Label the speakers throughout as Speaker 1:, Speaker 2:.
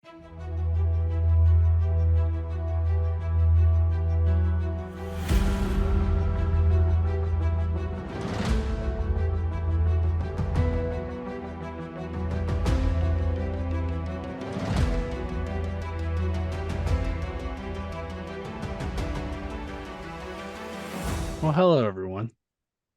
Speaker 1: Well, hello everyone.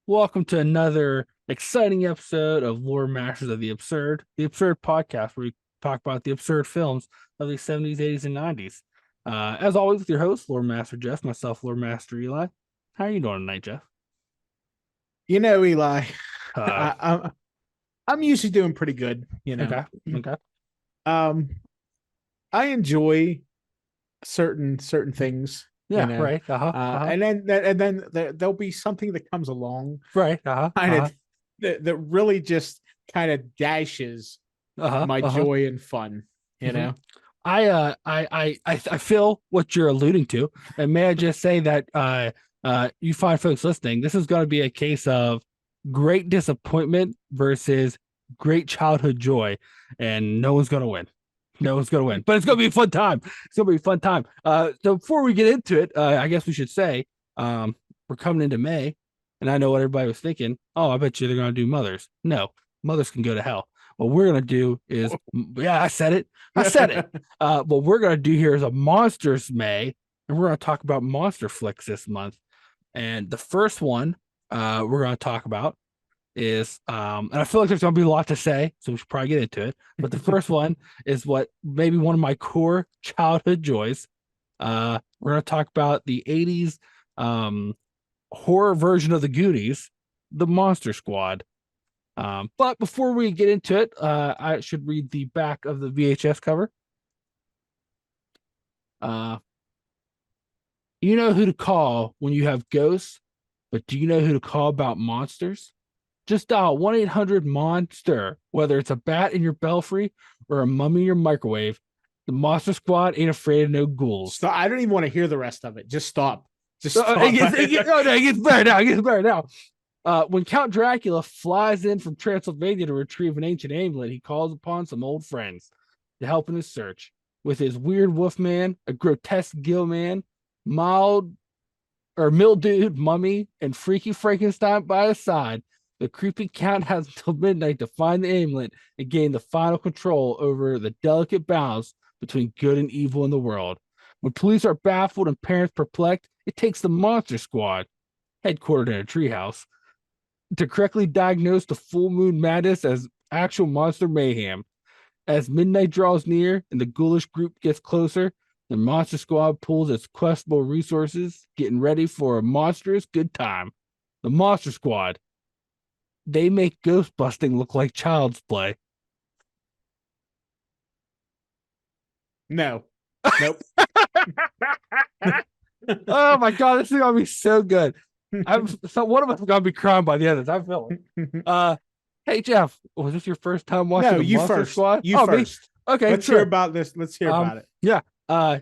Speaker 1: Welcome to another exciting episode of Loremasters of the Absurd podcast, where we talk about the absurd films of the 70s, 80s, and 90s. As always, with your host, Loremaster Jeff, myself, Loremaster Eli. How are you doing tonight, Jeff?
Speaker 2: Eli,
Speaker 1: Uh,
Speaker 2: I'm usually doing pretty good.
Speaker 1: okay.
Speaker 2: Um, I enjoy certain things.
Speaker 1: Yeah, right.
Speaker 2: And then there'll be something that comes along,
Speaker 1: Right.
Speaker 2: kind of that really just kind of dashes my joy and fun. You
Speaker 1: Mhm.
Speaker 2: know,
Speaker 1: I feel what you're alluding to, and may I just say that you find folks listening, this is going to be a case of great disappointment versus great childhood joy, and no one's going to win. No one's going to win, but it's going to be a fun time. It's going to be a fun time. So before we get into it, I guess we should say we're coming into May, and I know what everybody was thinking. Oh, I bet you they're going to do mothers. No, mothers can go to hell. What we're going to do is, yeah, I said it. What we're going to do here is a Monsters May, and we're going to talk about monster flicks this month. And the first one we're going to talk about is, and I feel like there's going to be a lot to say, so we should probably get into it. But the first one is what maybe one of my core childhood joys. We're going to talk about the 80s horror version of the Goonies, the Monster Squad. But before we get into it, I should read the back of the VHS cover. You know who to call when you have ghosts, but do you know who to call about monsters? Just dial 1-800-MONSTER, whether it's a bat in your belfry or a mummy in your microwave. The Monster Squad ain't afraid of no ghouls.
Speaker 2: Stop. I don't even want to hear the rest of it. Just stop. Just stop.
Speaker 1: It gets better now. It gets better now. When Count Dracula flies in from Transylvania to retrieve an ancient amulet, he calls upon some old friends to help in his search. With his weird wolf man, a grotesque gill man, mildewed mummy, and freaky Frankenstein by his side, the creepy Count has until midnight to find the amulet and gain the final control over the delicate balance between good and evil in the world. When police are baffled and parents perplexed, it takes the Monster Squad, headquartered in a treehouse, to correctly diagnose the full moon madness as actual monster mayhem. As midnight draws near and the ghoulish group gets closer, the Monster Squad pulls its questionable resources, getting ready for a monstrous good time. The Monster Squad. They make ghost busting look like child's play.
Speaker 2: No. Nope.
Speaker 1: Oh my god, this is gonna be so good. So one of us is gonna be crying by the end of this. I feel it. Hey Jeff, was this your first time watching the Monster
Speaker 2: first.
Speaker 1: Squad?
Speaker 2: You first.
Speaker 1: Me? Okay,
Speaker 2: Let's hear about this. Let's hear about it.
Speaker 1: Yeah. I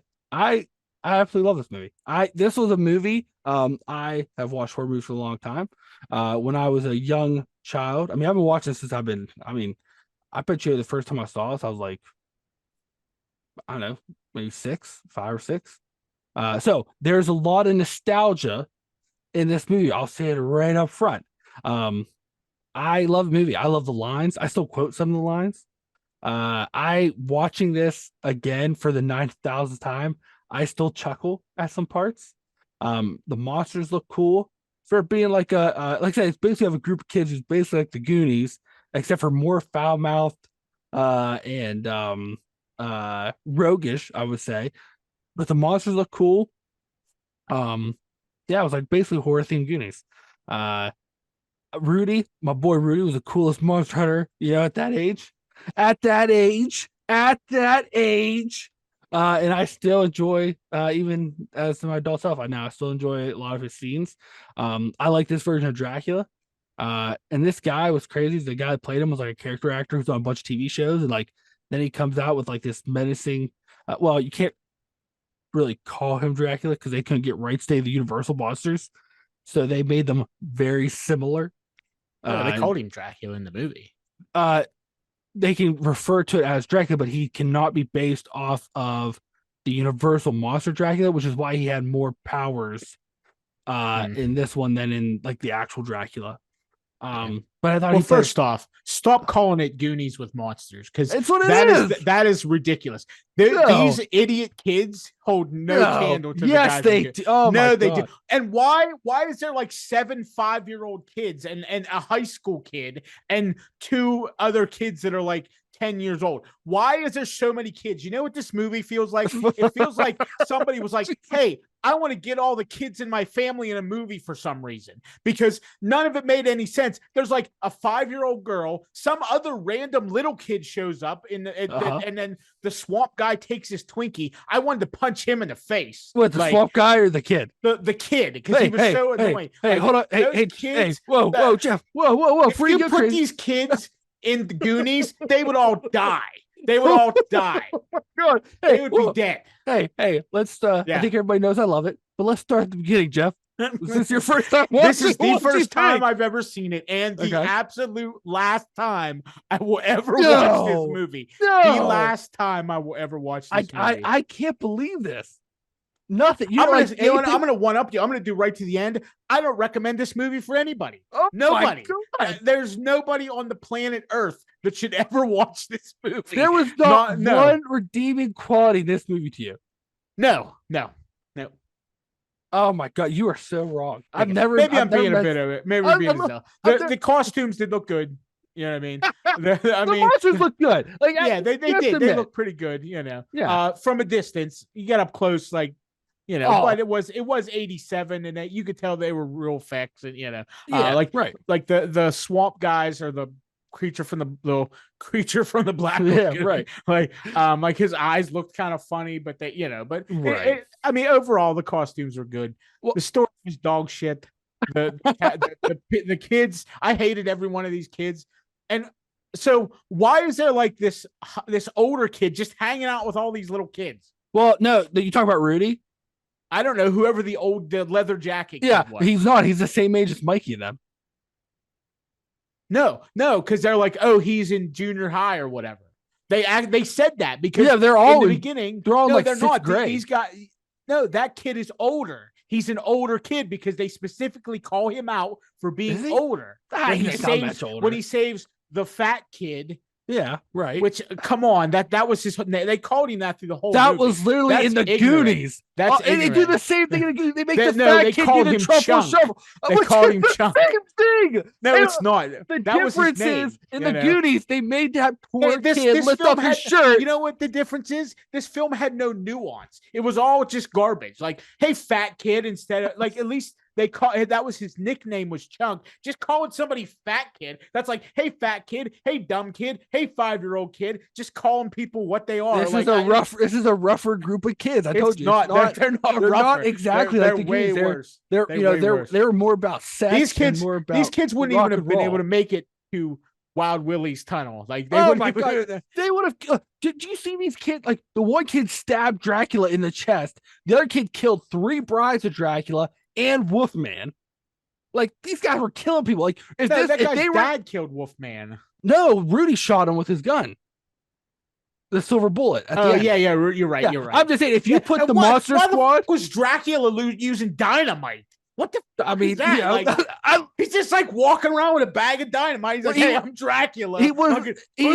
Speaker 1: absolutely love this movie. This was a movie. I have watched horror movies for a long time. When I was a young child, I've been watching since I bet you the first time I saw this, I was like, I don't know, maybe 5 or 6. So there's a lot of nostalgia in this movie. I'll say it right up front. I love the movie. I love the lines. I still quote some of the lines. I watching this again for the 9,000th time, I still chuckle at some parts. The monsters look cool for being like like I said, it's basically have a group of kids who's basically like the Goonies, except for more foul-mouthed and roguish, I would say. But the monsters look cool. Yeah, it was like basically horror themed Goonies. Rudy, my boy Rudy, was the coolest monster hunter, at that age. And I still enjoy, even as my adult self, I still enjoy a lot of his scenes. I like this version of Dracula. And this guy was crazy. The guy that played him was like a character actor who's on a bunch of TV shows, and like then he comes out with like this menacing. Well, you can't really call him Dracula because they couldn't get rights to the Universal monsters, so they made them very similar.
Speaker 2: They called him Dracula in the movie.
Speaker 1: they can refer to it as Dracula, but he cannot be based off of the Universal monster Dracula, which is why he had more powers in this one than in like the actual Dracula. But I thought
Speaker 2: well, first off, stop calling it Goonies with monsters, because
Speaker 1: it's what it is.
Speaker 2: That is ridiculous. These idiot kids hold no candle to the guys.
Speaker 1: Yes, they do. Oh no,
Speaker 2: they do. And why is there like 7 5-year-old kids and a high school kid and 2 other kids that are like 10 years old? Why is there so many kids? You know what this movie feels like? It feels like somebody was like, hey, I want to get all the kids in my family in a movie for some reason, because none of it made any sense. There's like a 5-year-old girl, some other random little kid shows up and then the swamp guy takes his Twinkie. I wanted to punch him in the face.
Speaker 1: What, the swamp guy or the kid?
Speaker 2: The kid, because he was so annoying.
Speaker 1: Hey, hold on. Hey, whoa, Jeff. Whoa.
Speaker 2: If you put these kids in the Goonies, they would all die. They would all die.
Speaker 1: God.
Speaker 2: They would be dead.
Speaker 1: Hey, let's I think everybody knows I love it, but let's start at the beginning, Jeff. Is this your first time watching?
Speaker 2: This is the first time I've ever seen it, and the absolute last time I will ever watch this movie. The last time I will ever watch this movie.
Speaker 1: I can't believe this. Nothing.
Speaker 2: I'm gonna one up you. I'm gonna do right to the end. I don't recommend this movie for anybody. Nobody. There's nobody on the planet Earth that should ever watch this movie.
Speaker 1: There was not one redeeming quality in this movie to you.
Speaker 2: No.
Speaker 1: Oh my God, you are so wrong.
Speaker 2: I'm being a bit of it. Maybe the costumes did look good. You know what I mean?
Speaker 1: The monsters look good. Like,
Speaker 2: they did. They look pretty good. You know.
Speaker 1: Yeah.
Speaker 2: From a distance, you get up close, like, you know. But it was 87, and you could tell they were real effects, and you know, like the swamp guys or the creature from the Black Lagoon.
Speaker 1: Right.
Speaker 2: Like his eyes looked kind of funny, but they, you know, I mean, overall the costumes were good. Well, the story was dog shit. The kids, I hated every one of these kids. And so why is there like this older kid just hanging out with all these little kids?
Speaker 1: Well, no, you talk about Rudy?
Speaker 2: I don't know, whoever the leather jacket
Speaker 1: kid
Speaker 2: was.
Speaker 1: He's not. He's the same age as Mikey and them.
Speaker 2: No, because they're like, oh, he's in junior high or whatever. They said that because
Speaker 1: they're all
Speaker 2: in the beginning.
Speaker 1: They're all they're not.
Speaker 2: Grade. That kid is older. He's an older kid because they specifically call him out for being older. When he saves the fat kid.
Speaker 1: Yeah, right.
Speaker 2: Which, come on, that was his. They called him that through the whole.
Speaker 1: That was literally in the Goonies.
Speaker 2: That's
Speaker 1: and they do the same thing in the Goonies. They make the
Speaker 2: fat
Speaker 1: kid get a truffle shovel.
Speaker 2: They called him Chunk.
Speaker 1: Same thing.
Speaker 2: No, it's not.
Speaker 1: The difference is in the Goonies, they made that poor kid lift up his shirt.
Speaker 2: You know what the difference is? This film had no nuance. It was all just garbage. Like, hey, fat kid, instead of like, at least. That was his nickname, was Chunk. Just calling somebody fat kid. That's like, hey, fat kid. Hey, dumb kid. Hey, 5-year-old kid. Just calling people what they are.
Speaker 1: This is a rougher group of kids. I told you.
Speaker 2: They're not
Speaker 1: exactly
Speaker 2: they're
Speaker 1: like the
Speaker 2: way
Speaker 1: Goonies.
Speaker 2: worse.
Speaker 1: They're more about sex.
Speaker 2: These kids wouldn't even have been able to make it to Wild Willie's tunnel. Like,
Speaker 1: they would have. Did you see these kids? Like, the one kid stabbed Dracula in the chest. The other kid killed 3 brides of Dracula and Wolfman. Like, these guys were killing people. Like,
Speaker 2: that guy's dad killed Wolfman.
Speaker 1: No, Rudy shot him with his gun. The silver bullet.
Speaker 2: You're right.
Speaker 1: I'm just saying, if you put the Monster Squad,
Speaker 2: was Dracula using dynamite? What the?
Speaker 1: I mean,
Speaker 2: he's just like walking around with a bag of dynamite. He's like, "Hey, I'm Dracula."
Speaker 1: He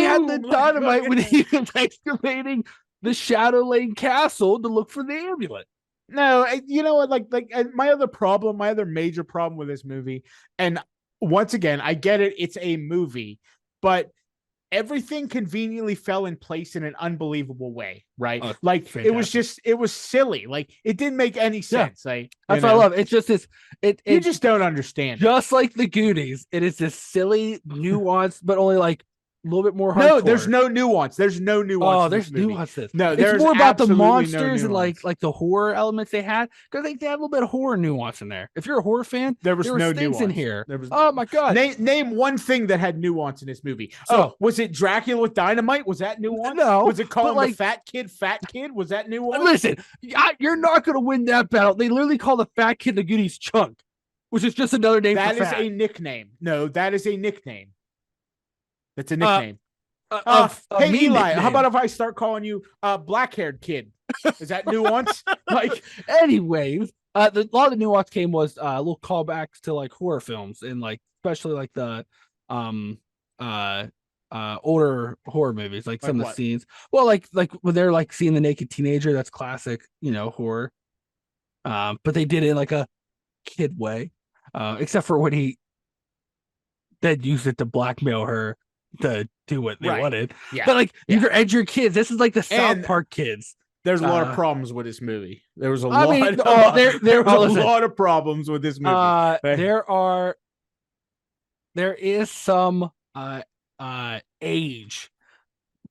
Speaker 1: had the dynamite when he was excavating the Shadow Lane Castle to look for the amulet.
Speaker 2: No, you know what? Like my other major problem with this movie, and once again, I get it. It's a movie, but everything conveniently fell in place in an unbelievable way, right?
Speaker 1: Fantastic.
Speaker 2: it was silly. Like, it didn't make any sense. Like,
Speaker 1: that's what I love. It's just this.
Speaker 2: You just don't understand.
Speaker 1: Just like the Goonies, it is this silly nuance, but only like a little bit more hardcore.
Speaker 2: No, there's no nuance. There's no nuance.
Speaker 1: Oh, there's nuances.
Speaker 2: No,
Speaker 1: it's more about the monsters and like the horror elements they had, because they had a little bit of horror nuance in there. If you're a horror fan, there was no nuance in here. Oh my God!
Speaker 2: Name one thing that had nuance in this movie. Was it Dracula with dynamite? Was that nuance?
Speaker 1: No.
Speaker 2: Was it calling the fat kid? Was that nuance?
Speaker 1: Listen, you're not going to win that battle. They literally call the fat kid the Goonies Chunk, which is just another name.
Speaker 2: That is a nickname. No, that is a nickname. That's a nickname. Hey
Speaker 1: me
Speaker 2: Eli, how
Speaker 1: nickname.
Speaker 2: about if I start calling you black-haired kid? Is that nuance? Like,
Speaker 1: Anyways, a lot of the nuance came was little callbacks to like horror films and like especially like the um uh older horror movies, like some of the
Speaker 2: what?
Speaker 1: scenes. Well, like when they're like seeing the naked teenager, that's classic, horror. But they did it in like a kid way, except for when he then used it to blackmail her to do what they
Speaker 2: Right.
Speaker 1: wanted.
Speaker 2: Yeah.
Speaker 1: But like
Speaker 2: Yeah.
Speaker 1: you're edge your kids. This is like the South
Speaker 2: And
Speaker 1: Park kids.
Speaker 2: there's a lot of problems with this movie. There was a
Speaker 1: I
Speaker 2: lot.
Speaker 1: mean,
Speaker 2: there was a
Speaker 1: listen,
Speaker 2: lot of problems with this movie.
Speaker 1: there is some age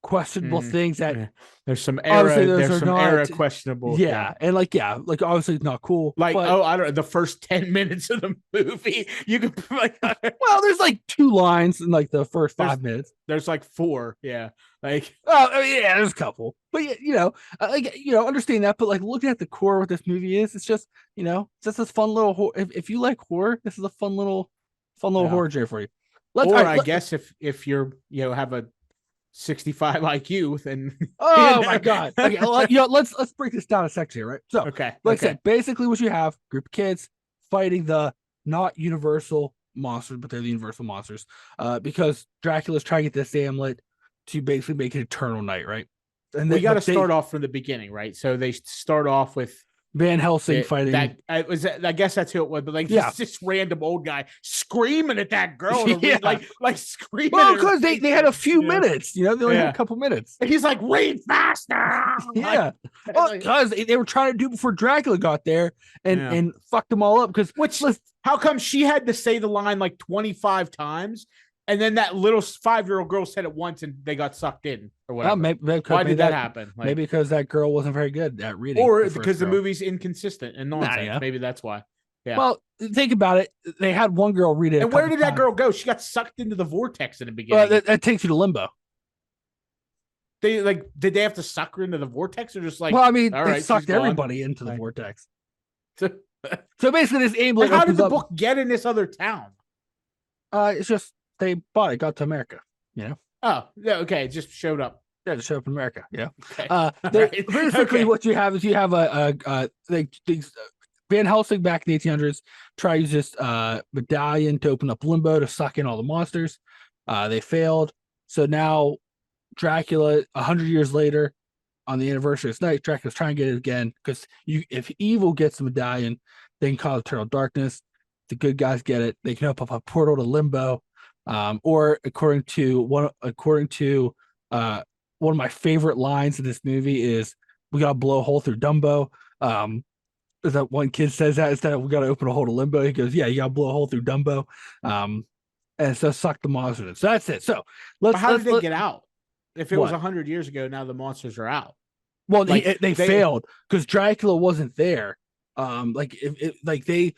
Speaker 1: questionable things that
Speaker 2: Yeah. There's some
Speaker 1: obviously
Speaker 2: era.
Speaker 1: those
Speaker 2: There's
Speaker 1: are
Speaker 2: some
Speaker 1: not.
Speaker 2: era questionable.
Speaker 1: Yeah, and like obviously it's not cool.
Speaker 2: Like,
Speaker 1: but,
Speaker 2: I don't know, the first 10 minutes of the movie, you could like
Speaker 1: well, there's like 2 lines in like the first 5 minutes.
Speaker 2: there's like 4. Yeah. Like,
Speaker 1: Oh, I mean, yeah, there's a couple, but understand that. But like looking at the core of what this movie is, it's just it's just this fun little. If you like horror, this is a fun little horror journey for you.
Speaker 2: I guess if you're have a 65 IQ, then
Speaker 1: oh my god. Okay, let's break this down a section here, right? So,
Speaker 2: okay,
Speaker 1: like I said, basically what you have, group of kids fighting the not universal monsters, but they're the universal monsters. Because Dracula's trying to get this amulet to basically make it eternal night, right?
Speaker 2: And we got to start off from the beginning, right? So they start off with
Speaker 1: Van Helsing fighting.
Speaker 2: I guess that's who it was, but like this random old guy screaming at that girl, like screaming.
Speaker 1: Well, because they had a few minutes, they only had a couple minutes.
Speaker 2: And he's like, read faster.
Speaker 1: Yeah, because they were trying to do it before Dracula got there and fucked them all up.
Speaker 2: How come she had to say the line like 25 times? And then that little 5-year-old girl said it once and they got sucked in or whatever. Why did that happen?
Speaker 1: Maybe because that girl wasn't very good at reading.
Speaker 2: Or because the movie's inconsistent and nonsense. Maybe that's why. Yeah.
Speaker 1: Well, think about it. They had one girl read it.
Speaker 2: And where did that girl go? She got sucked into the vortex in the beginning.
Speaker 1: That takes you to limbo.
Speaker 2: Did they have to suck her into the vortex or just like?
Speaker 1: Well, I mean, they sucked everybody into the vortex. So basically, this amulet.
Speaker 2: How did the book get in this other town?
Speaker 1: It's just they bought it, got to America.
Speaker 2: Oh, yeah, okay. It just showed up.
Speaker 1: Yeah, just showed up in America. Okay.
Speaker 2: Basically,
Speaker 1: what you have is you have Van Helsing back in the 1800s try to use this medallion to open up limbo to suck in all the monsters. They failed, so now Dracula, 100 years later, on the anniversary of this night, Dracula's trying to get it again because if evil gets the medallion, they can cause eternal darkness. The good guys get it; they can open up a portal to limbo. Or according to one of my favorite lines in this movie is, "We gotta blow a hole through Dumbo." That one kid says that instead of "we gotta open a hole to limbo," he goes, "Yeah, you gotta blow a hole through Dumbo." And so suck the monsters in. So that's it. So
Speaker 2: how did they get out? If it was 100 years ago, now the monsters are out.
Speaker 1: Well, they failed because Dracula wasn't there. They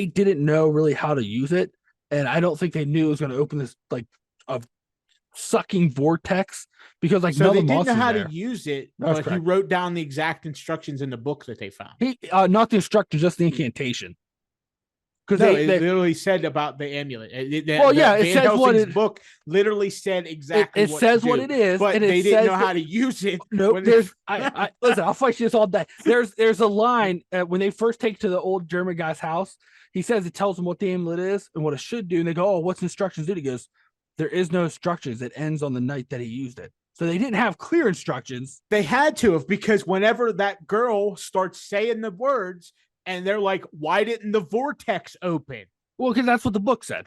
Speaker 1: didn't know really how to use it, and I don't think they knew it was going to open this like a sucking vortex because
Speaker 2: so they didn't know how to use it.
Speaker 1: But
Speaker 2: he wrote down the exact instructions in the book that they found.
Speaker 1: Not the instructions, just the incantation.
Speaker 2: Because they literally said about the amulet.
Speaker 1: It says what it
Speaker 2: book literally said exactly.
Speaker 1: It says what it is,
Speaker 2: but they didn't know how to use it.
Speaker 1: Nope. Listen, I'll fight you this all day. There's a line when they first take to the old German guy's house. He says it tells them what the amulet is and what it should do, and they go, "Oh, what's instructions do?" He goes, "There is no instructions. It ends on the night that he used it." So they didn't have clear instructions.
Speaker 2: They had to have, because whenever that girl starts saying the words. And they're like, why didn't the vortex open?
Speaker 1: Well, because that's what the book said,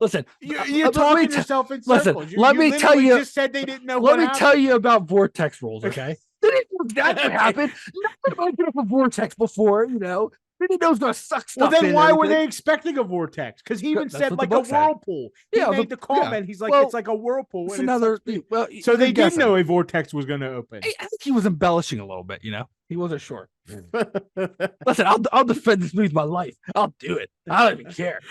Speaker 1: Listen,
Speaker 2: you're talking yourself in circles.
Speaker 1: Listen, let me tell you.
Speaker 2: Just said they didn't know.
Speaker 1: Let me tell you about vortex rules, okay? They didn't know that would happen. Nobody opened up a vortex before, They didn't know it was going to suck stuff.
Speaker 2: Well, then why were they expecting a vortex? Because he even said like a whirlpool. He made the comment. He's like, it's like a whirlpool.
Speaker 1: It's another.
Speaker 2: So they did know a vortex was going to open.
Speaker 1: I think he was embellishing a little bit. He wasn't sure. Listen, I'll defend this movie with my life. I'll do it. I don't even care.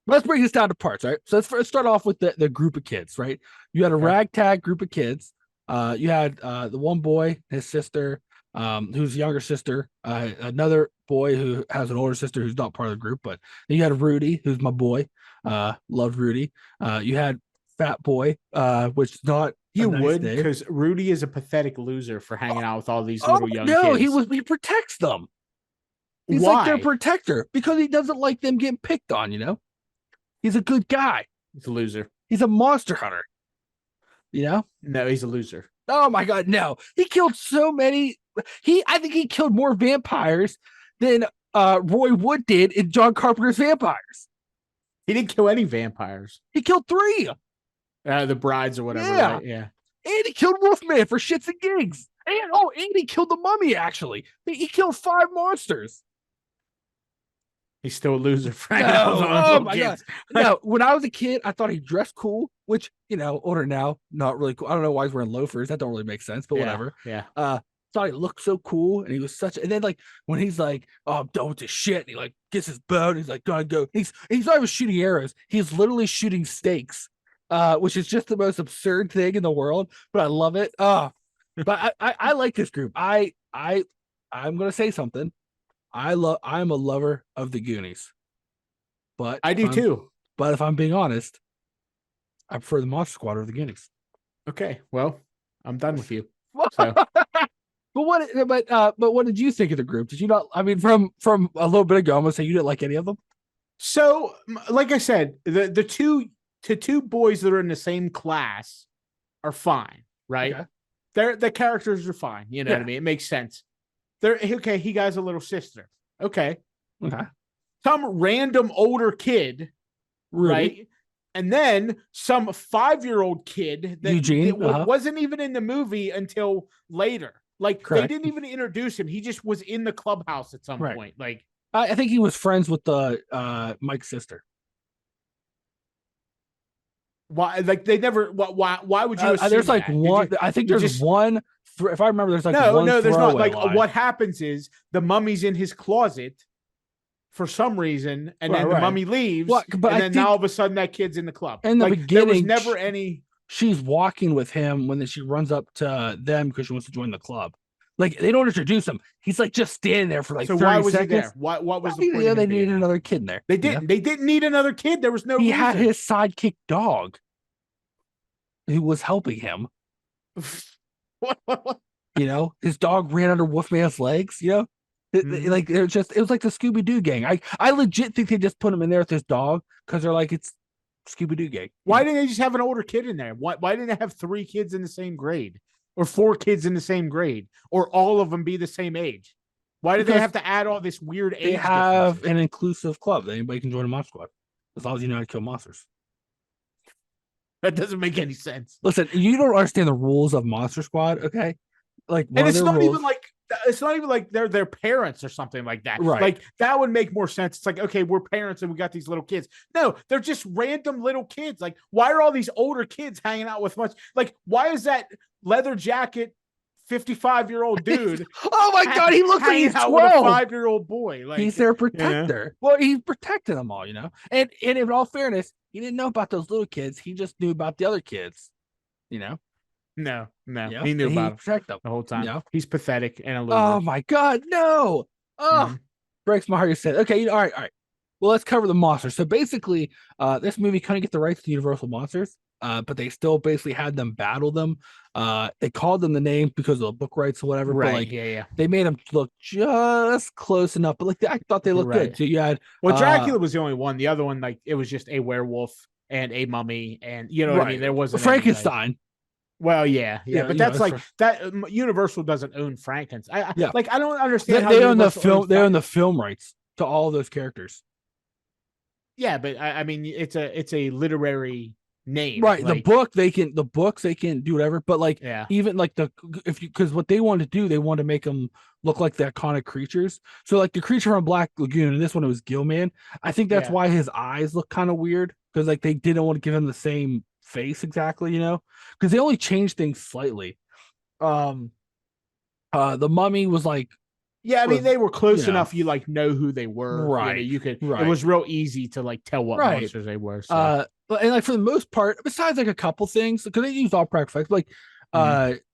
Speaker 1: Let's break this down to parts, right? So let's start off with the group of kids, right? You had a ragtag group of kids. You had the one boy, his sister, who's a younger sister, another boy who has an older sister who's not part of the group, but then you had Rudy, who's my boy. Loved Rudy. You had fat boy, which is not a
Speaker 2: You
Speaker 1: nice
Speaker 2: would,
Speaker 1: name.
Speaker 2: because Rudy is a pathetic loser for hanging out with all these
Speaker 1: Oh
Speaker 2: little young
Speaker 1: no,
Speaker 2: kids.
Speaker 1: he protects them. He's like their
Speaker 2: Why?
Speaker 1: protector because he doesn't like them getting picked on, you know? He's a good guy.
Speaker 2: He's a loser.
Speaker 1: He's a monster hunter, you know?
Speaker 2: No, he's a loser.
Speaker 1: Oh my god, no. He killed so many. I think he killed more vampires than Roy Wood did in John Carpenter's Vampires.
Speaker 2: He didn't kill any vampires.
Speaker 1: He killed 3.
Speaker 2: The brides or whatever,
Speaker 1: Yeah.
Speaker 2: right? Yeah.
Speaker 1: And he killed Wolfman for shits and gigs. And he killed the mummy, actually. He killed 5 monsters.
Speaker 2: He's still a loser. Frank.
Speaker 1: No, oh my god. No, when I was a kid, I thought he dressed cool, which, older now, not really cool. I don't know why he's wearing loafers. That don't really make sense, but whatever.
Speaker 2: Yeah.
Speaker 1: Thought he looked so cool, and he was and then like when he's like, "Oh, I'm done with this shit," and he like gets his bow, and he's like, "Gotta go." He's not even shooting arrows; he's literally shooting stakes, which is just the most absurd thing in the world. But I love it. But I like this group. I'm gonna say something. I'm a lover of the Goonies, but
Speaker 2: I do too.
Speaker 1: But if I'm being honest, I prefer the Monster Squad over the Goonies.
Speaker 2: Okay, well, I'm done with you. So.
Speaker 1: But what did you think of the group? Did you not? I mean, from a little bit ago, I'm gonna say you didn't like any of them.
Speaker 2: So, like I said, the two boys that are in the same class are fine, right? Okay. The characters are fine. You know what I mean? It makes sense. They're okay. He got a little sister. Okay. Some random older kid, right? And then some 5-year-old kid that
Speaker 1: Eugene
Speaker 2: wasn't even in the movie until later. Like
Speaker 1: Correct.
Speaker 2: They didn't even introduce him. He just was in the clubhouse at some point. Like
Speaker 1: I think he was friends with the Mike's sister.
Speaker 2: Why? Like they never. Why would you?
Speaker 1: There's like
Speaker 2: that?
Speaker 1: one. I think there's one. If I remember, there's like one.
Speaker 2: No, there's not. Like
Speaker 1: line.
Speaker 2: what happens is the mummy's in his closet for some reason, and then the mummy leaves, and then now all of a sudden that kid's in the club.
Speaker 1: In the beginning,
Speaker 2: there was never any.
Speaker 1: She's walking with him when she runs up to them because she wants to join the club. Like they don't introduce him. He's like just standing there for like 30
Speaker 2: why was
Speaker 1: seconds.
Speaker 2: He there? What was the point?
Speaker 1: They needed another kid in there.
Speaker 2: They didn't. They didn't need another kid. There was no.
Speaker 1: He
Speaker 2: reason.
Speaker 1: had his sidekick dog, who was helping him. His dog ran under Wolfman's legs. Like it was like the Scooby Doo gang. I legit think they just put him in there with his dog because they're like it's Scooby Doo gang.
Speaker 2: Why didn't they just have an older kid in there? Why didn't they have 3 kids in the same grade, or 4 kids in the same grade, or all of them be the same age? Why did they have to add all this weird age?
Speaker 1: They have an inclusive club that anybody can join a monster squad as long as you know how to kill monsters.
Speaker 2: That doesn't make any sense.
Speaker 1: Listen, you don't understand the rules of Monster Squad, okay? Like,
Speaker 2: and it's not even like they're their parents or something like that.
Speaker 1: Right.
Speaker 2: Like that would make more sense. It's like, okay, we're parents and we got these little kids. No, they're just random little kids. Like, why are all these older kids hanging out with why is that leather jacket 55-year-old dude?
Speaker 1: Oh my god, he looks like he's 12.
Speaker 2: With a 5-year-old boy. Like
Speaker 1: he's their protector. Well, he's protecting them all, And in all fairness, he didn't know about those little kids. He just knew about the other kids.
Speaker 2: No.
Speaker 1: Yeah.
Speaker 2: He knew about
Speaker 1: them
Speaker 2: the whole time. Yeah. He's pathetic and a loser.
Speaker 1: Oh my god, no! Breaks my heart. You said, okay, all right. Well, let's cover the monsters. So basically, this movie kind of get the rights to Universal Monsters, but they still basically had them battle them. They called them the name because of the book rights or whatever.
Speaker 2: Right?
Speaker 1: But they made them look just close enough. But I thought they looked good. So you had
Speaker 2: Dracula was the only one. The other one, it was just a werewolf and a mummy, and what I mean. There wasn't
Speaker 1: Frankenstein.
Speaker 2: Well, yeah, but that's that. Universal doesn't own Frankenstein. I don't understand.
Speaker 1: They own the film. They own the film rights to all those characters.
Speaker 2: Yeah, but I mean, it's a literary name,
Speaker 1: right? The books they can do whatever. But even because what they wanted to do, they wanted to make them look like the iconic creatures. So like the creature from Black Lagoon, and this one it was Gilman. I think that's why his eyes look kind of weird because they didn't want to give him the same face exactly, because they only changed things slightly. The mummy was like,
Speaker 2: I mean they were close enough. You know who they were,
Speaker 1: right?
Speaker 2: You could. Right. It was real easy to tell what monsters they were. So.
Speaker 1: And for the most part, besides a couple things, because they used all practical effects,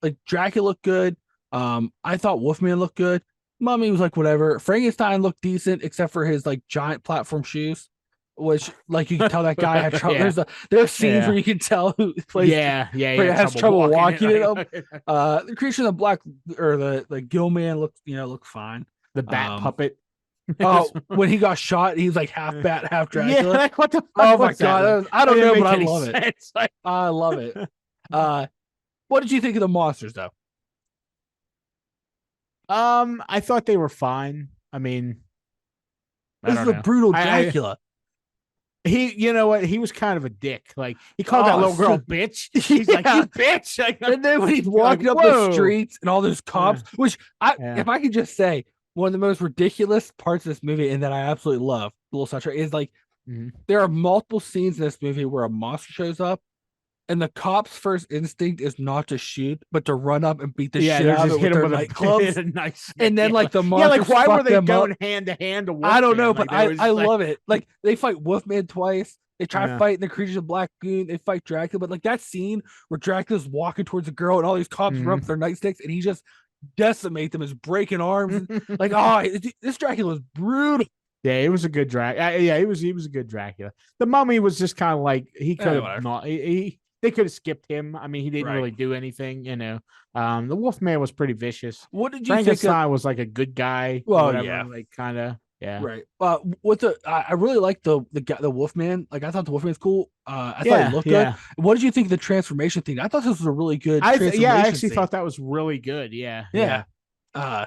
Speaker 1: like Dracula looked good. I thought Wolfman looked good. Mummy was whatever. Frankenstein looked decent, except for his giant platform shoes. which like you can tell that guy had trouble.
Speaker 2: Yeah.
Speaker 1: There's scenes
Speaker 2: Yeah.
Speaker 1: where you can tell who plays where he
Speaker 2: Yeah.
Speaker 1: has trouble walking in them.
Speaker 2: Like,
Speaker 1: The creature of the black or the gill man looks fine.
Speaker 2: the bat
Speaker 1: Um,
Speaker 2: puppet.
Speaker 1: oh, when he got shot, he was like half bat, half
Speaker 2: Yeah,
Speaker 1: Dracula.
Speaker 2: like what the fuck
Speaker 1: Oh my
Speaker 2: was that?
Speaker 1: god,
Speaker 2: Like,
Speaker 1: I
Speaker 2: that
Speaker 1: don't
Speaker 2: didn't
Speaker 1: know, but
Speaker 2: make
Speaker 1: I
Speaker 2: any
Speaker 1: love it.
Speaker 2: sense. Like,
Speaker 1: I love it. What did you think of the monsters though?
Speaker 2: I thought they were fine. I mean, I
Speaker 1: This is
Speaker 2: don't
Speaker 1: a
Speaker 2: know.
Speaker 1: brutal
Speaker 2: I
Speaker 1: Dracula.
Speaker 2: he, you know what? He was kind of a dick. Like he called that
Speaker 1: Oh,
Speaker 2: little girl bitch. He's like,
Speaker 1: yeah.
Speaker 2: you bitch. Like,
Speaker 1: And then when he's
Speaker 2: you're like,
Speaker 1: walking up the
Speaker 2: whoa.
Speaker 1: streets and all those cops,
Speaker 2: Yeah.
Speaker 1: which
Speaker 2: Yeah.
Speaker 1: if I could just say, one of the most ridiculous parts of this movie and that I absolutely love, the little soundtrack, is like
Speaker 2: Mhm.
Speaker 1: there are multiple scenes in this movie where a monster shows up, and the cop's first instinct is not to shoot, but to run up and beat the
Speaker 2: Yeah,
Speaker 1: shit
Speaker 2: they're
Speaker 1: out of
Speaker 2: just
Speaker 1: it
Speaker 2: hit
Speaker 1: with
Speaker 2: him
Speaker 1: their
Speaker 2: with
Speaker 1: nightclubs.
Speaker 2: a nice.
Speaker 1: And then like the
Speaker 2: yeah,
Speaker 1: monsters
Speaker 2: like why were
Speaker 1: fuck
Speaker 2: they
Speaker 1: them up.
Speaker 2: going hand to hand to
Speaker 1: I don't
Speaker 2: Wolfman?
Speaker 1: know,
Speaker 2: Like,
Speaker 1: but I
Speaker 2: like,
Speaker 1: love it. Like they fight Wolfman twice. They try
Speaker 2: Yeah.
Speaker 1: fighting the creatures of Black Goon. They fight Dracula, but like that scene where Dracula's walking towards a girl and all these cops run up with their nightsticks and he just decimate them, is breaking arms. Like, oh, this Dracula was brutal.
Speaker 2: Yeah, it was a good Dracula. Yeah, he was a good Dracula. The Mummy was just kind of like he could have
Speaker 1: whatever.
Speaker 2: not. They could have skipped him. I mean, he didn't
Speaker 1: Right.
Speaker 2: really do anything. You know, the Wolfman was pretty vicious.
Speaker 1: What did you think
Speaker 2: Frankenstein
Speaker 1: of?
Speaker 2: was like a good guy.
Speaker 1: Well,
Speaker 2: Whatever,
Speaker 1: yeah.
Speaker 2: like kind of. Yeah.
Speaker 1: Right. I really like the guy, the Wolfman. Like I thought the Wolfman's cool. I thought
Speaker 2: Yeah,
Speaker 1: he looked
Speaker 2: yeah.
Speaker 1: good. What did you think of the transformation thing? I thought this was a really good transformation.
Speaker 2: Yeah, I actually
Speaker 1: scene.
Speaker 2: thought that was really good. Yeah.
Speaker 1: Yeah.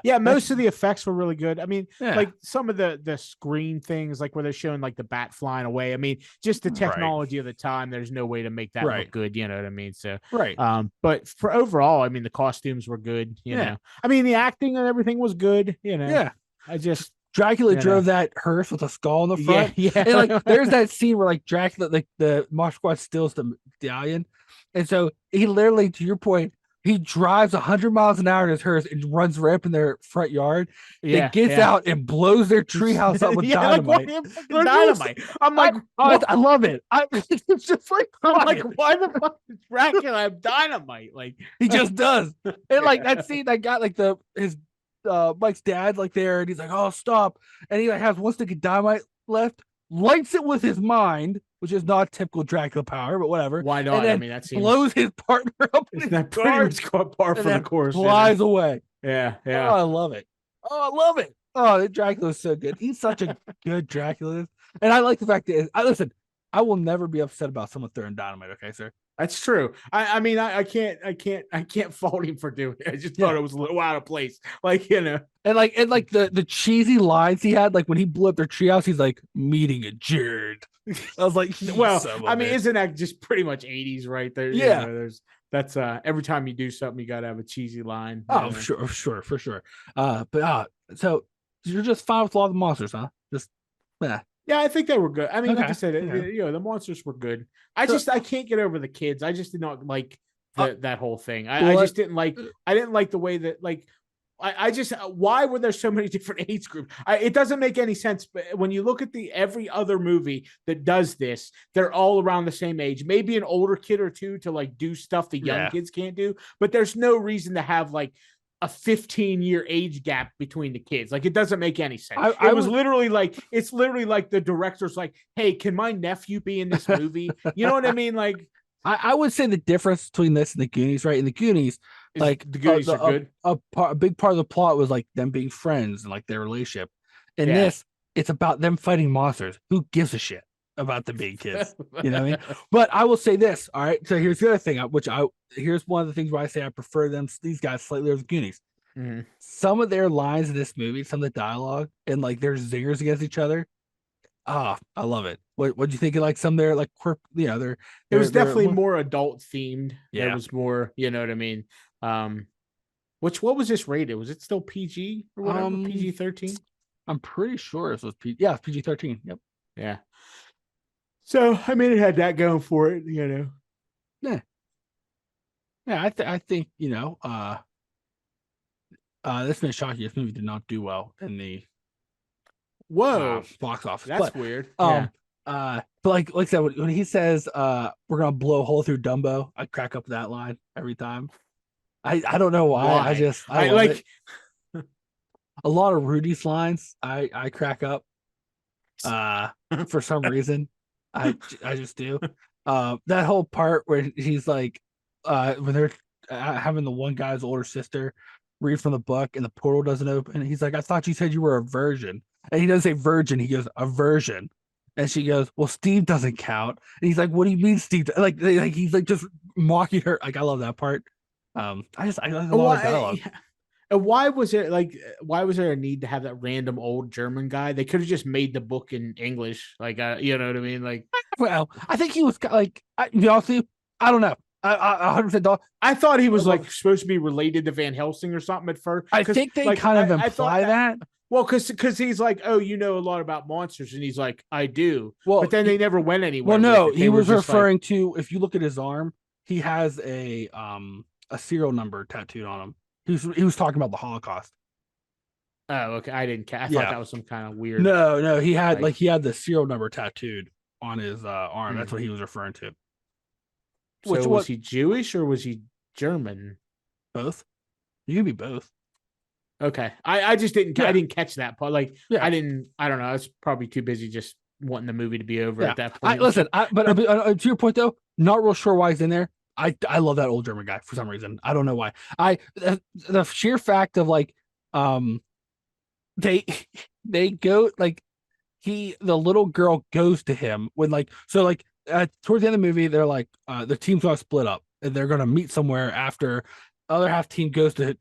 Speaker 2: Yeah, most of the effects were really good. I mean,
Speaker 1: Yeah.
Speaker 2: like some of the screen things, like where they're showing like the bat flying away. I mean, just the
Speaker 1: Right.
Speaker 2: technology of the time, there's no way to make that
Speaker 1: Right.
Speaker 2: look good. You know what I mean? So,
Speaker 1: Right.
Speaker 2: but for overall, I mean, the costumes were good. You
Speaker 1: Yeah.
Speaker 2: know, I mean, the acting and everything was good. You know,
Speaker 1: Yeah.
Speaker 2: I just
Speaker 1: Dracula
Speaker 2: you know.
Speaker 1: drove that hearse with a skull in the front.
Speaker 2: yeah.
Speaker 1: And like there's that scene where like Dracula, like the Mosh Squad steals the medallion. And so he literally, to your point, he drives 100 miles an hour in his hearse and runs right up in their front yard.
Speaker 2: Yeah,
Speaker 1: It gets out and blows their treehouse up with dynamite.
Speaker 2: Like, dynamite. I'm like,
Speaker 1: I love it. It's just like,
Speaker 2: I'm like, why the fuck does Dracula have dynamite? Like,
Speaker 1: he just does. And like that scene that got like his Mike's dad like there, and he's like, "Oh, stop!" And he like has one stick of dynamite left, lights it with his mind, which is not typical Dracula power, but whatever.
Speaker 2: Why not?
Speaker 1: And then
Speaker 2: I mean, that seems
Speaker 1: blows his partner up in his
Speaker 2: that pretty
Speaker 1: car,
Speaker 2: much caught par
Speaker 1: and
Speaker 2: for the
Speaker 1: then
Speaker 2: course.
Speaker 1: flies away.
Speaker 2: Yeah,
Speaker 1: Oh,
Speaker 2: yeah.
Speaker 1: I love it. Oh, I love it. Oh, Dracula is so good. He's such a good Dracula, and I like the fact that I listen. I will never be upset about someone throwing dynamite. Okay, sir.
Speaker 2: That's true. I mean, I can't fault him for doing it. I just thought it was a little out of place. Like, you know.
Speaker 1: And like the cheesy lines he had, like when he blew up their treehouse, he's like meeting adjourned. I was like,
Speaker 2: well, I mean, isn't that just pretty much 80s right there?
Speaker 1: Yeah.
Speaker 2: You know, that's every time you do something, you gotta have a cheesy line.
Speaker 1: Oh, sure, for sure. So you're just fine with a lot of the monsters, huh? Just
Speaker 2: yeah, I think they were good. I mean, like I
Speaker 1: Okay,
Speaker 2: said,
Speaker 1: yeah.
Speaker 2: you know, the monsters were good. I can't get over the kids. I just did not like that whole thing. I just didn't like. I didn't like the way that like. I just why were there so many different age groups? It doesn't make any sense. But when you look at every other movie that does this, they're all around the same age. Maybe an older kid or two to like do stuff the young kids can't do. But there's no reason to have like a 15-year age gap between the kids. Like, it doesn't make any sense. It's literally like the director's like, hey, can my nephew be in this movie? You know what I mean? Like,
Speaker 1: I would say the difference between this and the Goonies, right? In the Goonies, like
Speaker 2: the Goonies are good.
Speaker 1: A big part of the plot was like them being friends and like their relationship. In this, it's about them fighting monsters. Who gives a shit about the big kids? You know what I mean? But I will say this. All right. So here's the other thing, here's one of the things where I say I prefer these guys slightly over the Goonies.
Speaker 2: Mm-hmm.
Speaker 1: Some of their lines in this movie, some of the dialogue, and like their zingers against each other. I love it. What do you think of like some of their like quirk? You know,
Speaker 2: it was definitely more adult themed.
Speaker 1: Yeah.
Speaker 2: There was more, you know what I mean? What was this rated? Was it still PG or whatever? PG-13?
Speaker 1: I'm pretty sure this was PG-13. Yep.
Speaker 2: Yeah. So I mean, it had that going for it, you know.
Speaker 1: Yeah. Yeah, I think, you know, this may shock you. This movie did not do well in the box office.
Speaker 2: That's weird.
Speaker 1: But like I said, when he says we're gonna blow a hole through Dumbo, I crack up that line every time. I don't know why. I like
Speaker 2: it.
Speaker 1: a lot of Rudy's lines. I crack up. For some reason. I just do. That whole part where he's like, when they're having the one guy's older sister read from the book and the portal doesn't open. He's like, I thought you said you were a virgin. And he doesn't say virgin, he goes, a virgin. And she goes, well, Steve doesn't count. And he's like, what do you mean, Steve? Like he's like just mocking her. Like, I love that part. I love a lot of dialogue.
Speaker 2: And why was there a need to have that random old German guy? They could have just made the book in English. Like, you know what I mean? Like,
Speaker 1: well, I think he was like, you know, I don't know. I 100%
Speaker 2: I thought he was like supposed to be related to Van Helsing or something at first.
Speaker 1: I think they
Speaker 2: like,
Speaker 1: kind of imply that.
Speaker 2: Well, because he's like, oh, you know a lot about monsters, and he's like, I do.
Speaker 1: Well,
Speaker 2: but then they never went anywhere.
Speaker 1: Well, no, he was referring to, if you look at his arm, he has a serial number tattooed on him. He was talking about the Holocaust.
Speaker 2: Oh, okay. I didn't. I thought that was some kind of weird.
Speaker 1: No, he had he had the serial number tattooed on his arm. That's what he was referring to.
Speaker 2: So was he Jewish or was he German?
Speaker 1: Both. You can be both.
Speaker 2: Okay. I just didn't. I didn't catch that part. Like, I didn't. I don't know. I was probably too busy just wanting the movie to be over at that point.
Speaker 1: But to your point though, not real sure why he's in there. I love that old German guy for some reason. I don't know why. The sheer fact of like, they go like the little girl goes to him when towards the end of the movie they're like the team's gonna split up and they're gonna meet somewhere after other half team goes to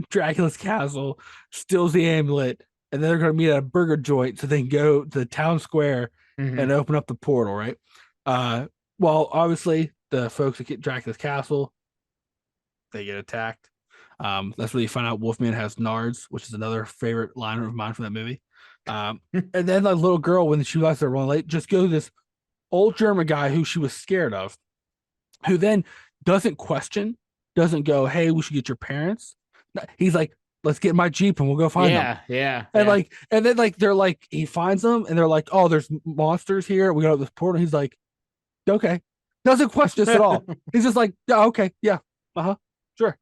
Speaker 1: Dracula's castle, steals the amulet, and then they're gonna meet at a burger joint so they can go to the town square and open up the portal, right? Well, obviously the folks that get Dracula's castle, they get attacked. That's where you find out Wolfman has nards, which is another favorite line of mine from that movie. And then the little girl, when she realizes they're running late, just goes to this old German guy who she was scared of, who then doesn't question, doesn't go, hey, we should get your parents. He's like, let's get my Jeep and we'll go find them.
Speaker 2: Yeah.
Speaker 1: And then they're like, he finds them and they're like, oh, there's monsters here. We got up this portal. He's like, okay. Doesn't question this at all. He's just like, yeah, okay, yeah, sure.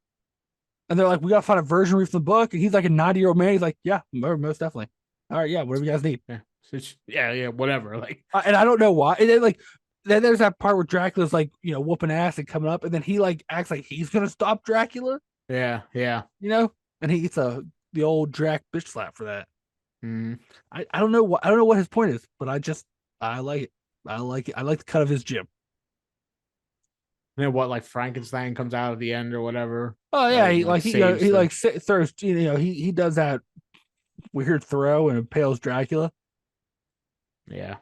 Speaker 1: And they're like, we gotta find a version read from the book. And he's like a 90-year-old man. He's like, yeah, most definitely. All right, yeah, whatever you guys need.
Speaker 2: Yeah, whatever. Like,
Speaker 1: and I don't know why. And then there's that part where Dracula's like, you know, whooping ass and coming up, and then he like acts like he's gonna stop Dracula.
Speaker 2: Yeah.
Speaker 1: You know, and he gets the old Drac bitch slap for that. I don't know what his point is, but I like it. I like it. I like the cut of his jib.
Speaker 2: You know what, like Frankenstein comes out at the end or whatever.
Speaker 1: Oh yeah, he throws. You know, he does that weird throw and impales Dracula.
Speaker 2: Yeah.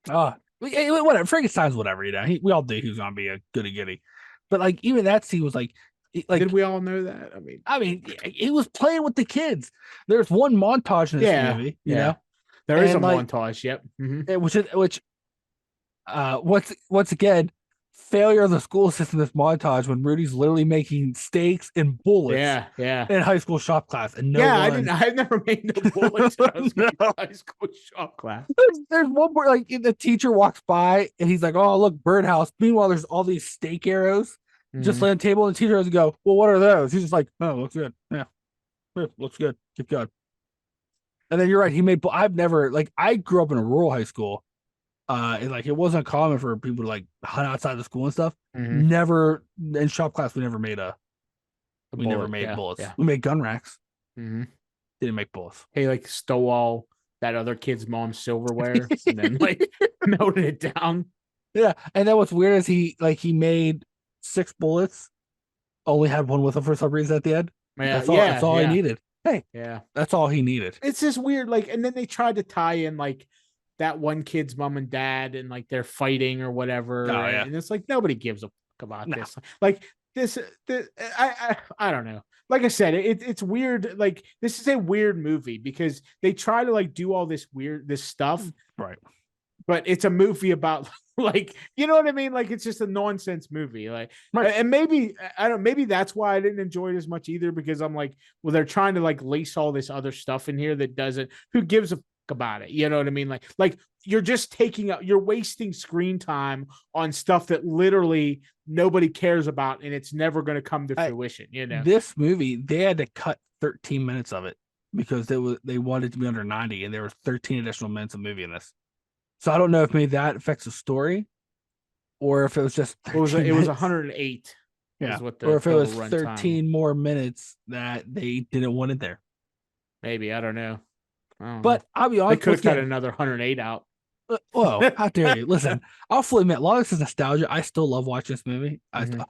Speaker 1: Whatever. Frankenstein's whatever. You know, we all do. He's gonna be a goody goody, but like even that scene was like.
Speaker 2: Did we all know that?
Speaker 1: I mean, he was playing with the kids. There's one montage in this movie. You know,
Speaker 2: there is a montage. Yep.
Speaker 1: Which once again, failure of the school system. This montage when Rudy's literally making steaks and bullets. In high school shop class, and
Speaker 2: I've never made no bullets in high school shop class.
Speaker 1: There's one where like the teacher walks by and he's like, "Oh, look, birdhouse." Meanwhile, there's all these steak arrows just laying on the table, and the teacher has to go, "Well, what are those?" He's just like, "Oh, looks good. Yeah, looks good. Keep going." And then you're right. I've never I grew up in a rural high school. And like it wasn't common for people to like hunt outside the school and stuff. Never in shop class. We never made never made bullets. Yeah. We made gun racks. Didn't make bullets.
Speaker 2: He like stole all that other kid's mom's silverware and then like melted it down.
Speaker 1: Yeah, and then what's weird is he made 6 bullets, only had one with him for some reason at the end. That's all he needed. Hey, that's all he needed.
Speaker 2: It's just weird. Like, and then they tried to tie in like that one kid's mom and dad and like they're fighting or whatever. And it's like nobody gives a fuck about this. Like this I don't know. Like I said, it's weird. Like this is a weird movie because they try to like do all this stuff.
Speaker 1: Right.
Speaker 2: But it's a movie about like, you know what I mean? Like it's just a nonsense movie. Like, and maybe that's why I didn't enjoy it as much either, because I'm like, well, they're trying to like lace all this other stuff in here that doesn't, who gives a fuck about it? You know what I mean? Like you're just you're wasting screen time on stuff that literally nobody cares about and it's never going to come to fruition. You know,
Speaker 1: this movie, they had to cut 13 minutes of it because they wanted to be under 90 and there were 13 additional minutes of movie in this. So I don't know if maybe that affects the story, or if it was just
Speaker 2: It was
Speaker 1: 13
Speaker 2: it was
Speaker 1: minutes.
Speaker 2: 108.
Speaker 1: Yeah,
Speaker 2: Is what
Speaker 1: or
Speaker 2: the
Speaker 1: if it
Speaker 2: total
Speaker 1: was
Speaker 2: runtime.
Speaker 1: 13 more minutes that they didn't want it there.
Speaker 2: Maybe I don't know. I don't know.
Speaker 1: But I'll be
Speaker 2: They
Speaker 1: honest,
Speaker 2: could
Speaker 1: once
Speaker 2: have cut
Speaker 1: again,
Speaker 2: another 108 out.
Speaker 1: whoa, how dare you? Listen, I'll fully admit, a lot of this is nostalgia. I still love watching this movie.
Speaker 2: Mhm.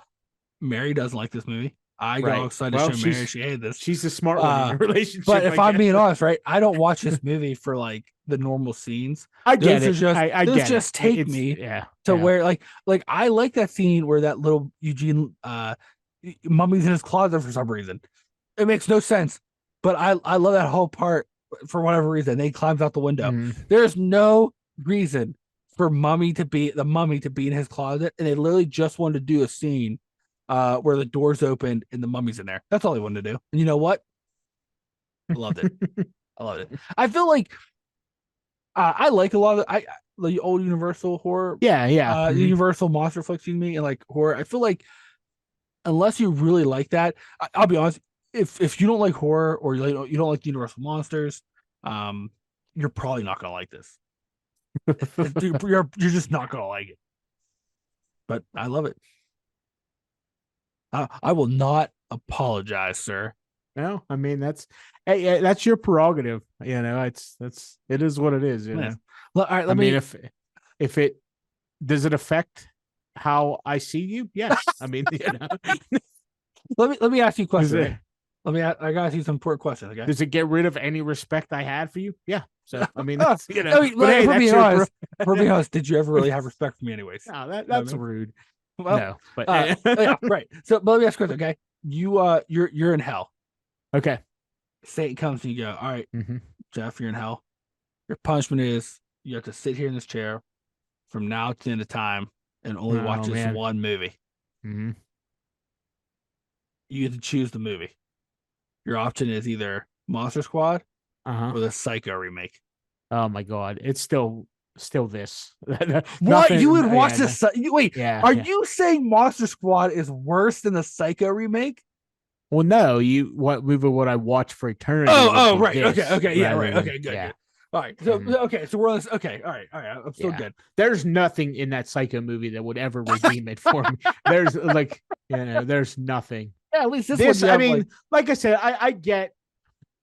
Speaker 1: Mary doesn't like this movie. I got all
Speaker 2: Right.
Speaker 1: excited to
Speaker 2: Well,
Speaker 1: show Mary she hated this.
Speaker 2: she's the smart one in
Speaker 1: Uh,
Speaker 2: the
Speaker 1: but
Speaker 2: relationship,
Speaker 1: if
Speaker 2: I
Speaker 1: I'm
Speaker 2: guess.
Speaker 1: being honest, right, I don't watch this movie for like the normal scenes.
Speaker 2: I get
Speaker 1: Those are
Speaker 2: it.
Speaker 1: just
Speaker 2: I
Speaker 1: those
Speaker 2: get it.
Speaker 1: just take
Speaker 2: It's
Speaker 1: me
Speaker 2: yeah,
Speaker 1: to
Speaker 2: yeah.
Speaker 1: where like I like that scene where that little Eugene mummy's in his closet for some reason. It makes no sense, but I love that whole part for whatever reason. They climbs out the window.
Speaker 2: Mhm.
Speaker 1: There's no reason for the mummy to be in his closet, and they literally just wanted to do a scene where the doors opened and the mummy's in there. That's all they wanted to do. And you know what? I loved it. I loved it. I feel like I like a lot of the old Universal horror,
Speaker 2: Yeah, yeah. Mhm.
Speaker 1: Universal monster flicks, excuse me, and like horror. I feel like unless you really like that, I'll be honest. If you don't like horror or you don't like the Universal monsters, um, you're probably not gonna like this. You're just not gonna like it. But I love it. I will not apologize, sir.
Speaker 2: No, I mean hey, that's your prerogative. It is what it is.
Speaker 1: Yeah. All right,
Speaker 2: I
Speaker 1: let
Speaker 2: mean,
Speaker 1: me
Speaker 2: if it does it affect how I see you? Yes. I mean,
Speaker 1: let me ask you a
Speaker 2: does
Speaker 1: question.
Speaker 2: it
Speaker 1: Right? I gotta ask you some important questions. Okay.
Speaker 2: does it get rid of any respect I had for you? Yeah. So I mean,
Speaker 1: I
Speaker 2: that's
Speaker 1: mean,
Speaker 2: but
Speaker 1: like,
Speaker 2: hey,
Speaker 1: if we're
Speaker 2: that's
Speaker 1: being
Speaker 2: your
Speaker 1: honest, if we're being honest, did you ever really have respect for me, anyways?
Speaker 2: no,
Speaker 1: You know what
Speaker 2: that's
Speaker 1: I mean?
Speaker 2: rude.
Speaker 1: Well,
Speaker 2: No, but
Speaker 1: yeah, right. So, but let me ask you a question. Okay, you're in hell.
Speaker 2: okay.
Speaker 1: Satan comes and you go, all right,
Speaker 2: Hmm.
Speaker 1: Jeff, you're in hell. Your punishment is you have to sit here in this chair from now to the end of time and only watch
Speaker 2: Oh
Speaker 1: this
Speaker 2: man.
Speaker 1: one movie.
Speaker 2: Hmm.
Speaker 1: You get to choose the movie. Your option is either Monster Squad
Speaker 2: Uh-huh.
Speaker 1: or the Psycho remake.
Speaker 2: Oh my god. It's still this.
Speaker 1: What you
Speaker 2: Nothing.
Speaker 1: would watch
Speaker 2: Yeah,
Speaker 1: this? Wait,
Speaker 2: yeah,
Speaker 1: are
Speaker 2: yeah.
Speaker 1: you saying Monster Squad is worse than the Psycho remake?
Speaker 2: Well, no, what I watch for eternity would be
Speaker 1: Right. Okay,
Speaker 2: this
Speaker 1: okay, yeah,
Speaker 2: rather
Speaker 1: right.
Speaker 2: than
Speaker 1: Okay, good,
Speaker 2: yeah.
Speaker 1: good. All right. So
Speaker 2: Mhm.
Speaker 1: okay, so we're on this. Okay, all right. I'm still
Speaker 2: Yeah.
Speaker 1: good.
Speaker 2: There's nothing in that Psycho movie that would ever redeem it for me. There's like, there's nothing.
Speaker 1: Yeah, at least this one
Speaker 2: This,
Speaker 1: you
Speaker 2: I
Speaker 1: have like
Speaker 2: mean, like I said, I get,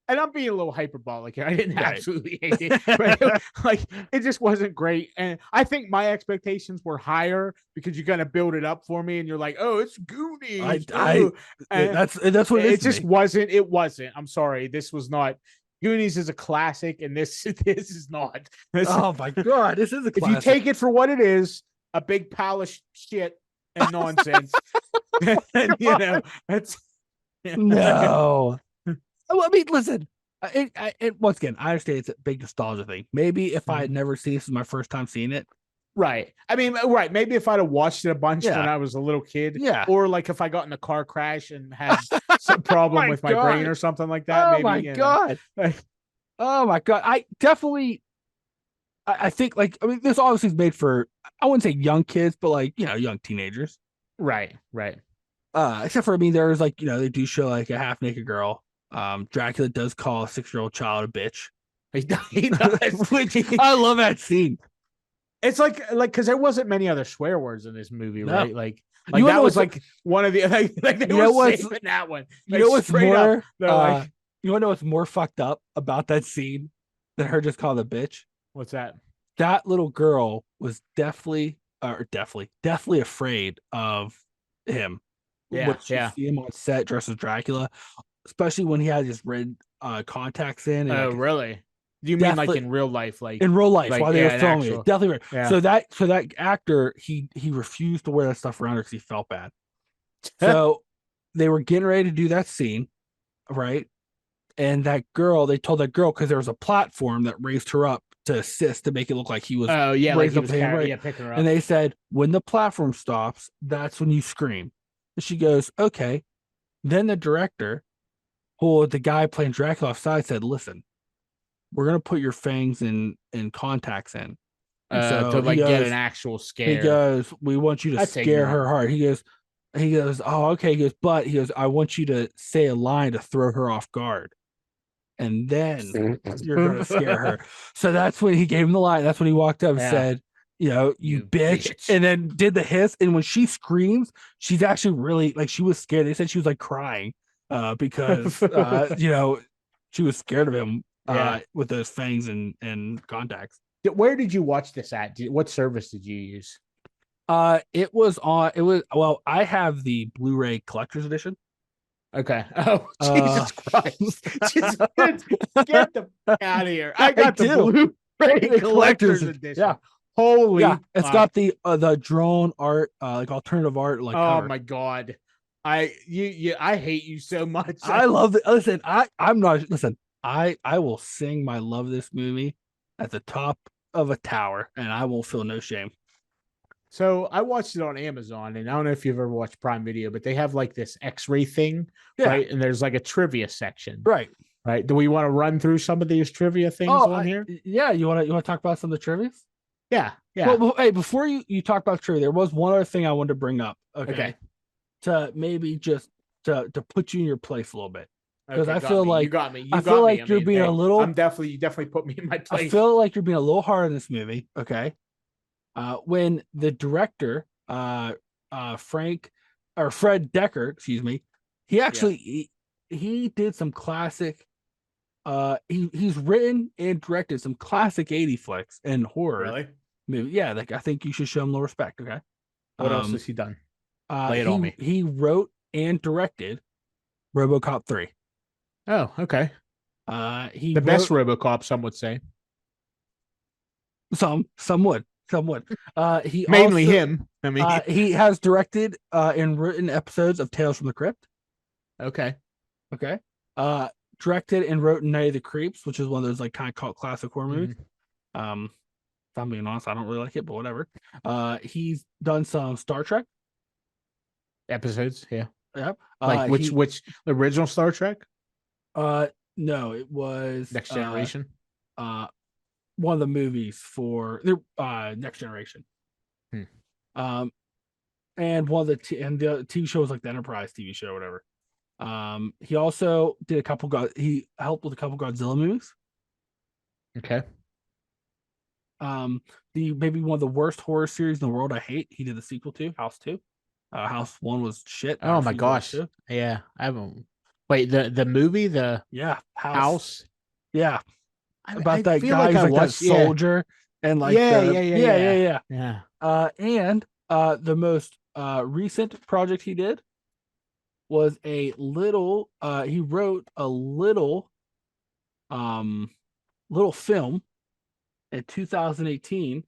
Speaker 2: and I'm being a little hyperbolic here. I didn't
Speaker 1: right.
Speaker 2: absolutely hate it, but like it just wasn't great. And I think my expectations were higher because you're gonna build it up for me, and you're like, oh, it's Goonies.
Speaker 1: I
Speaker 2: And
Speaker 1: that's what it is
Speaker 2: it
Speaker 1: to
Speaker 2: just
Speaker 1: me.
Speaker 2: wasn't. It wasn't. I'm sorry. This was not. Goonies is a classic, and this this is not.
Speaker 1: Oh my god, this is a
Speaker 2: If you
Speaker 1: classic.
Speaker 2: take it for what it is, a big pile of shit and nonsense, and that's
Speaker 1: No. Well, I mean, listen. Once again, I understand it's a big nostalgia thing. Maybe if I had never seen this is my first time seeing it.
Speaker 2: right. I mean, right. Maybe if I'd have watched it a bunch when
Speaker 1: Yeah,
Speaker 2: I was a little kid,
Speaker 1: yeah.
Speaker 2: or like if I got in a car crash and had some problem
Speaker 1: My
Speaker 2: with my brain
Speaker 1: god.
Speaker 2: or something like that,
Speaker 1: Oh
Speaker 2: maybe
Speaker 1: my god. Oh my god. I definitely. I think like I mean, this obviously is made for I wouldn't say young kids, but like young teenagers.
Speaker 2: right, right.
Speaker 1: Except for I mean, there's like they do show like a half naked girl. Dracula does call a 6-year-old child a bitch,
Speaker 2: He does.
Speaker 1: which I love that scene.
Speaker 2: It's like because there wasn't many other swear words in this movie,
Speaker 1: No.
Speaker 2: right? Like
Speaker 1: You wanna
Speaker 2: that
Speaker 1: know
Speaker 2: was
Speaker 1: what's
Speaker 2: like one of the like they
Speaker 1: you
Speaker 2: were
Speaker 1: know what's
Speaker 2: saving that one.
Speaker 1: you
Speaker 2: Like
Speaker 1: know what's
Speaker 2: straight up,
Speaker 1: more
Speaker 2: they're like,
Speaker 1: you want to know what's more fucked up about that scene than her just calling a bitch?
Speaker 2: "What's that?"
Speaker 1: That little girl was definitely afraid of him
Speaker 2: Yeah,
Speaker 1: when she
Speaker 2: yeah.
Speaker 1: see him on set dressed as Dracula, especially when he had his red contacts in and
Speaker 2: Oh,
Speaker 1: like
Speaker 2: really? Do you mean like
Speaker 1: definitely
Speaker 2: in real life,
Speaker 1: in real life while they were
Speaker 2: an
Speaker 1: filming it.
Speaker 2: actual?
Speaker 1: Definitely right.
Speaker 2: Yeah.
Speaker 1: So that actor he refused to wear that stuff around her because he felt bad. So they were getting ready to do that scene, right? And they told that girl because there was a platform that raised her up to assist to make it look like he was
Speaker 2: Oh yeah, like
Speaker 1: raised
Speaker 2: he
Speaker 1: up
Speaker 2: was
Speaker 1: to him, right?
Speaker 2: picking her
Speaker 1: And
Speaker 2: up.
Speaker 1: they said, when the platform stops, that's when you scream. And she goes, okay. Then the director, who the guy playing Dracula offside, said, listen, we're gonna put your fangs in contacts in. And
Speaker 2: To
Speaker 1: so
Speaker 2: like get an actual scare.
Speaker 1: we want you to
Speaker 2: That's
Speaker 1: scare
Speaker 2: ignorant.
Speaker 1: her hard. He goes, oh, okay. He goes, I want you to say a line to throw her off guard. and then you're gonna scare her. So that's when he gave him the line. That's when he walked up and said, you bitch, and then did the hiss. And when she screams, she's actually really like, she was scared. They said she was like crying because she was scared of him with those fangs and contacts.
Speaker 2: Where did you watch this at? What service did you use?
Speaker 1: Well, I have the Blu-ray collector's edition.
Speaker 2: Okay. Oh, Jesus Christ. Just get the out of here. I got the Blu-ray collector's edition.
Speaker 1: Yeah.
Speaker 2: Holy.
Speaker 1: Yeah. It's got the drawn art, like alternative art. Like,
Speaker 2: oh cover. My God. I hate you so much.
Speaker 1: I love it. Listen, I'm not, listen, I will sing my love of this movie at the top of a tower and I won't feel no shame.
Speaker 2: So I watched it on Amazon, and I don't know if you've ever watched Prime Video, but they have like this X-ray thing, right? And there's like a trivia section,
Speaker 1: right?
Speaker 2: Do we want to run through some of these trivia things on here?
Speaker 1: Yeah, you want to talk about some of the trivia?
Speaker 2: Yeah.
Speaker 1: Well, hey, before you talk about trivia, there was one other thing I wanted to bring up. Okay. To maybe just to put you in your place a little bit, because I feel like
Speaker 2: you got me.
Speaker 1: I feel like you're being a little.
Speaker 2: You definitely put me in my place.
Speaker 1: I feel like you're being a little hard in this movie. Okay. When the director, Fred Decker, excuse me, he actually he did some classic. He's written and directed some classic 80s flicks and horror.
Speaker 2: Really?
Speaker 1: Movie. Yeah, like I think you should show him a little respect. Okay.
Speaker 2: What else has he done?
Speaker 1: Lay it on me. He wrote and directed RoboCop 3.
Speaker 2: Oh, okay.
Speaker 1: He
Speaker 2: best RoboCop, some would say.
Speaker 1: Some would. He
Speaker 2: mainly
Speaker 1: also,
Speaker 2: him. I mean,
Speaker 1: he has directed and written episodes of Tales from the Crypt.
Speaker 2: Okay.
Speaker 1: Directed and wrote Night of the Creeps, which is one of those like kind of cult classic horror movies. If I'm being honest, I don't really like it, but whatever. He's done some Star Trek
Speaker 2: episodes. Yeah.
Speaker 1: Yep.
Speaker 2: Like which original Star Trek?
Speaker 1: No, it was
Speaker 2: Next Generation.
Speaker 1: One of the movies for the Next Generation. And one of the TV shows like the Enterprise TV show or whatever. He also did he helped with a couple Godzilla movies.
Speaker 2: Okay.
Speaker 1: Maybe one of the worst horror series in the world I hate. He did the sequel to House 2. House 1 was shit.
Speaker 2: Oh my gosh. Yeah. I haven't. Wait, the movie, House.
Speaker 1: Yeah. About that guy who's like that soldier and like
Speaker 2: yeah.
Speaker 1: And the most recent project he did was he wrote a little film in 2018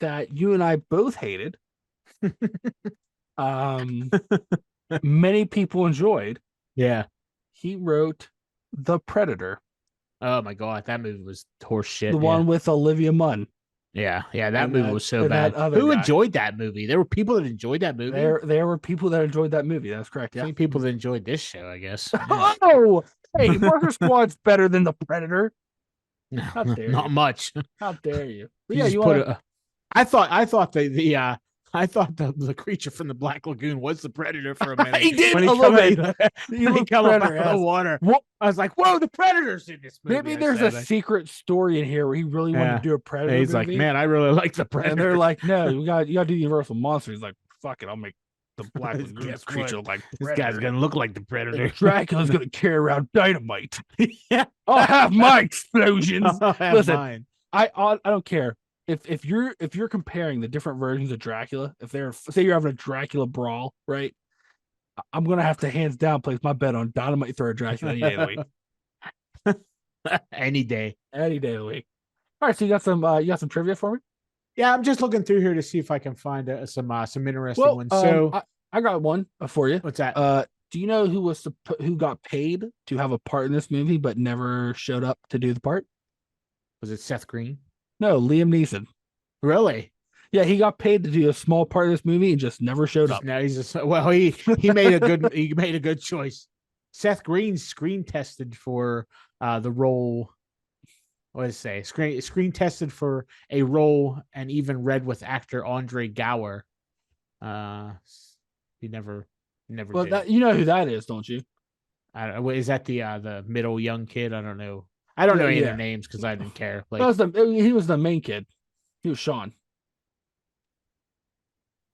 Speaker 1: that you and I both hated. Many people enjoyed.
Speaker 2: Yeah.
Speaker 1: He wrote The Predator.
Speaker 2: Oh my God, that movie was horse shit.
Speaker 1: The one with Olivia Munn.
Speaker 2: Yeah, that movie was so bad. Who enjoyed that movie? There were people that enjoyed that movie.
Speaker 1: There were people that enjoyed that movie. That's correct. Yeah,
Speaker 2: people that enjoyed this show, I guess.
Speaker 1: Oh, hey, Murder Squad's better than The Predator. How dare
Speaker 2: Not
Speaker 1: you?
Speaker 2: much.
Speaker 1: How dare you?
Speaker 2: You want I thought the creature from the Black Lagoon was the Predator for a minute.
Speaker 1: He did when he
Speaker 2: come up out of the water. I was like, "Whoa, the Predator's in this movie."
Speaker 1: Maybe there's a secret story in here where he really wanted to do a Predator.
Speaker 2: He's movie. Like, "Man, I really like the Predator."
Speaker 1: And they're like, "No, you got to do Universal Monsters." He's like, "Fuck it, I'll make the Black Lagoon creature like
Speaker 2: this guy's gonna look like the Predator."
Speaker 1: And Dracula's gonna carry around dynamite. Yeah, I'll have my explosions. Listen, I don't care. If you're comparing the different versions of Dracula, say you're having a Dracula brawl, right? I'm gonna have to hands down place my bet on dynamite throw Dracula any day of the week.
Speaker 2: Any day
Speaker 1: of the week. All right, so you got some trivia for me?
Speaker 2: Yeah, I'm just looking through here to see if I can find some interesting ones. So
Speaker 1: I got one for you.
Speaker 2: What's that?
Speaker 1: Do you know who got paid to have a part in this movie but never showed up to do the part?
Speaker 2: Was it Seth Green?
Speaker 1: No, Liam Neeson.
Speaker 2: Really?
Speaker 1: Yeah, he got paid to do a small part of this movie and just never showed up.
Speaker 2: Now he's he made a good choice. Seth Green screen tested for the role. What did it say? Screen tested for a role and even read with actor Andre Gower. He never.
Speaker 1: Well,
Speaker 2: did.
Speaker 1: You know who that is, don't you?
Speaker 2: I don't know. Is that the middle young kid? I don't know. I don't know any of their
Speaker 1: Yeah,
Speaker 2: names because I didn't care.
Speaker 1: that
Speaker 2: Like,
Speaker 1: was the he was the main kid. He was Sean,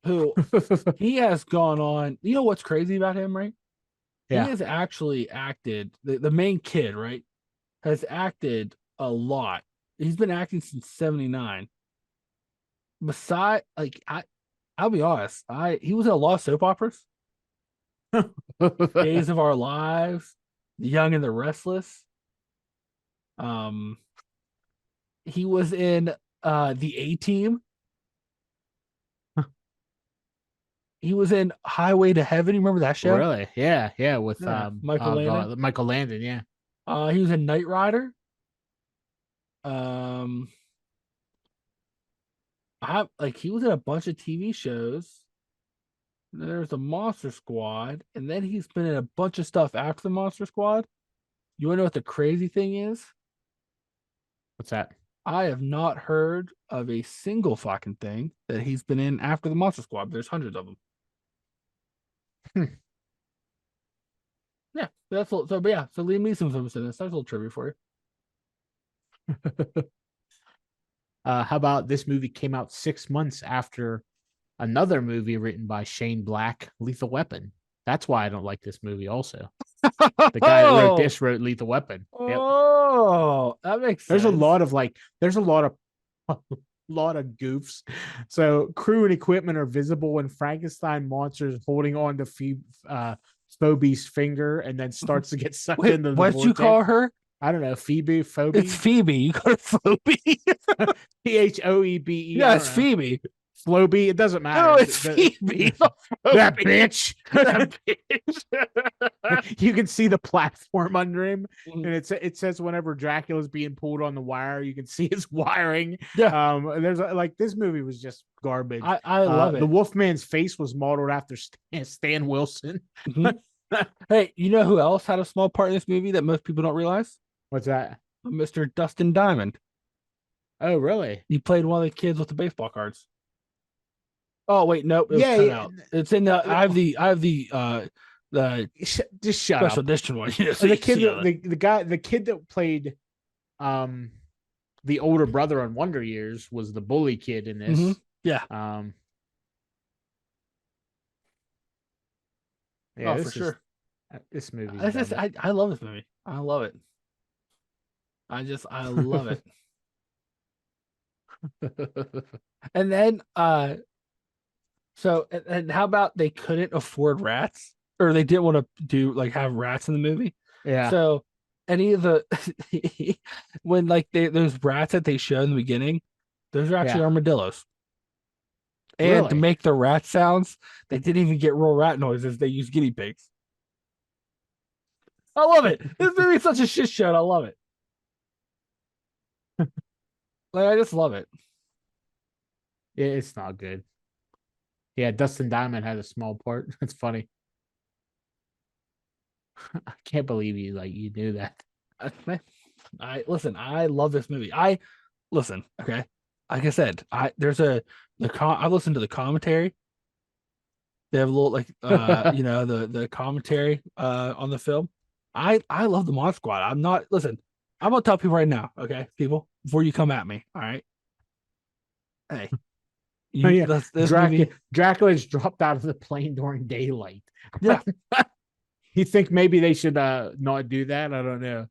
Speaker 1: who he has gone on. You know what's crazy about him, right? He
Speaker 2: yeah.
Speaker 1: has actually acted. The main kid, right, has acted a lot. He's been acting since '79. Beside, like I'll be honest, he was in a lot of soap operas. Days of Our Lives, The Young and the Restless. Um, he was in the A Team. He was in Highway to Heaven. You remember that show?
Speaker 2: Really? Yeah, yeah. With
Speaker 1: Yeah, Michael Landon.
Speaker 2: Michael Landon. Yeah.
Speaker 1: He was in Knight Rider. Um, he was in a bunch of TV shows. There's the Monster Squad, and then he's been in a bunch of stuff after the Monster Squad. You want to know what the crazy thing is?
Speaker 2: What's that?
Speaker 1: I have not heard of a single fucking thing that he's been in after the Monster Squad. There's hundreds of them.
Speaker 2: Hmm.
Speaker 1: Yeah, that's a, so. But yeah, so Liam Neeson was in this. That's a little trivia for you.
Speaker 2: How about this movie came out 6 months after another movie written by Shane Black, Lethal Weapon. That's why I don't like this movie. Also, the guy that wrote this wrote Lethal Weapon. Yep.
Speaker 1: Oh, that makes sense.
Speaker 2: There's a lot of lot of goofs. So crew and equipment are visible when Frankenstein monsters holding on to Phoebe's finger and then starts to get sucked
Speaker 1: Wait,
Speaker 2: into the
Speaker 1: what'd you call her?
Speaker 2: I don't know. Phoebe, Phoebe.
Speaker 1: It's Phoebe. You call her Phoebe.
Speaker 2: Phoebe.
Speaker 1: Yeah, it's Phoebe.
Speaker 2: Floby. It doesn't matter.
Speaker 1: No, it's Phoebe.
Speaker 2: That bitch.
Speaker 1: That bitch.
Speaker 2: You can see the platform under him,
Speaker 1: Mhm.
Speaker 2: and it says whenever Dracula's being pulled on the wire, you can see his wiring.
Speaker 1: Yeah.
Speaker 2: There's like this movie was just garbage.
Speaker 1: I love it.
Speaker 2: The Wolfman's face was modeled after Stan Wilson.
Speaker 1: Mhm. Hey, you know who else had a small part in this movie that most people don't realize?
Speaker 2: What's that?
Speaker 1: Mr. Dustin Diamond.
Speaker 2: Oh, really?
Speaker 1: He played one of the kids with the baseball cards. Oh wait, nope. It was
Speaker 2: Yeah,
Speaker 1: cut
Speaker 2: yeah.
Speaker 1: out. It's in the. I have the
Speaker 2: Just shut
Speaker 1: special
Speaker 2: up.
Speaker 1: edition one. Yeah,
Speaker 2: So the kid, the kid that played, the older brother on Wonder Years was the bully kid in this.
Speaker 1: Mhm. Yeah.
Speaker 2: Yeah,
Speaker 1: for sure.
Speaker 2: This movie.
Speaker 1: I love this movie. I love it. I love it. And then so and how about they couldn't afford rats, or they didn't want to do like have rats in the movie?
Speaker 2: Yeah.
Speaker 1: So any of the when like those rats that they showed in the beginning, those are actually armadillos. And to make the rat sounds, they didn't even get real rat noises. They used guinea pigs. I love it. This movie is such a shit show. I love it. Like I just love it.
Speaker 2: Yeah, it's not good. Yeah, Dustin Diamond had a small part. It's funny. I can't believe you knew that.
Speaker 1: I listen. I love this movie. I listen. Okay, like I said, I listened to the commentary. They have a little the commentary on the film. I love the Mod Squad. I'm not listen. I'm gonna tell people right now, okay, people, before you come at me. All right. Hey,
Speaker 2: Dracula's dropped out of the plane during daylight.
Speaker 1: Yeah.
Speaker 2: You think maybe they should not do that? I don't know.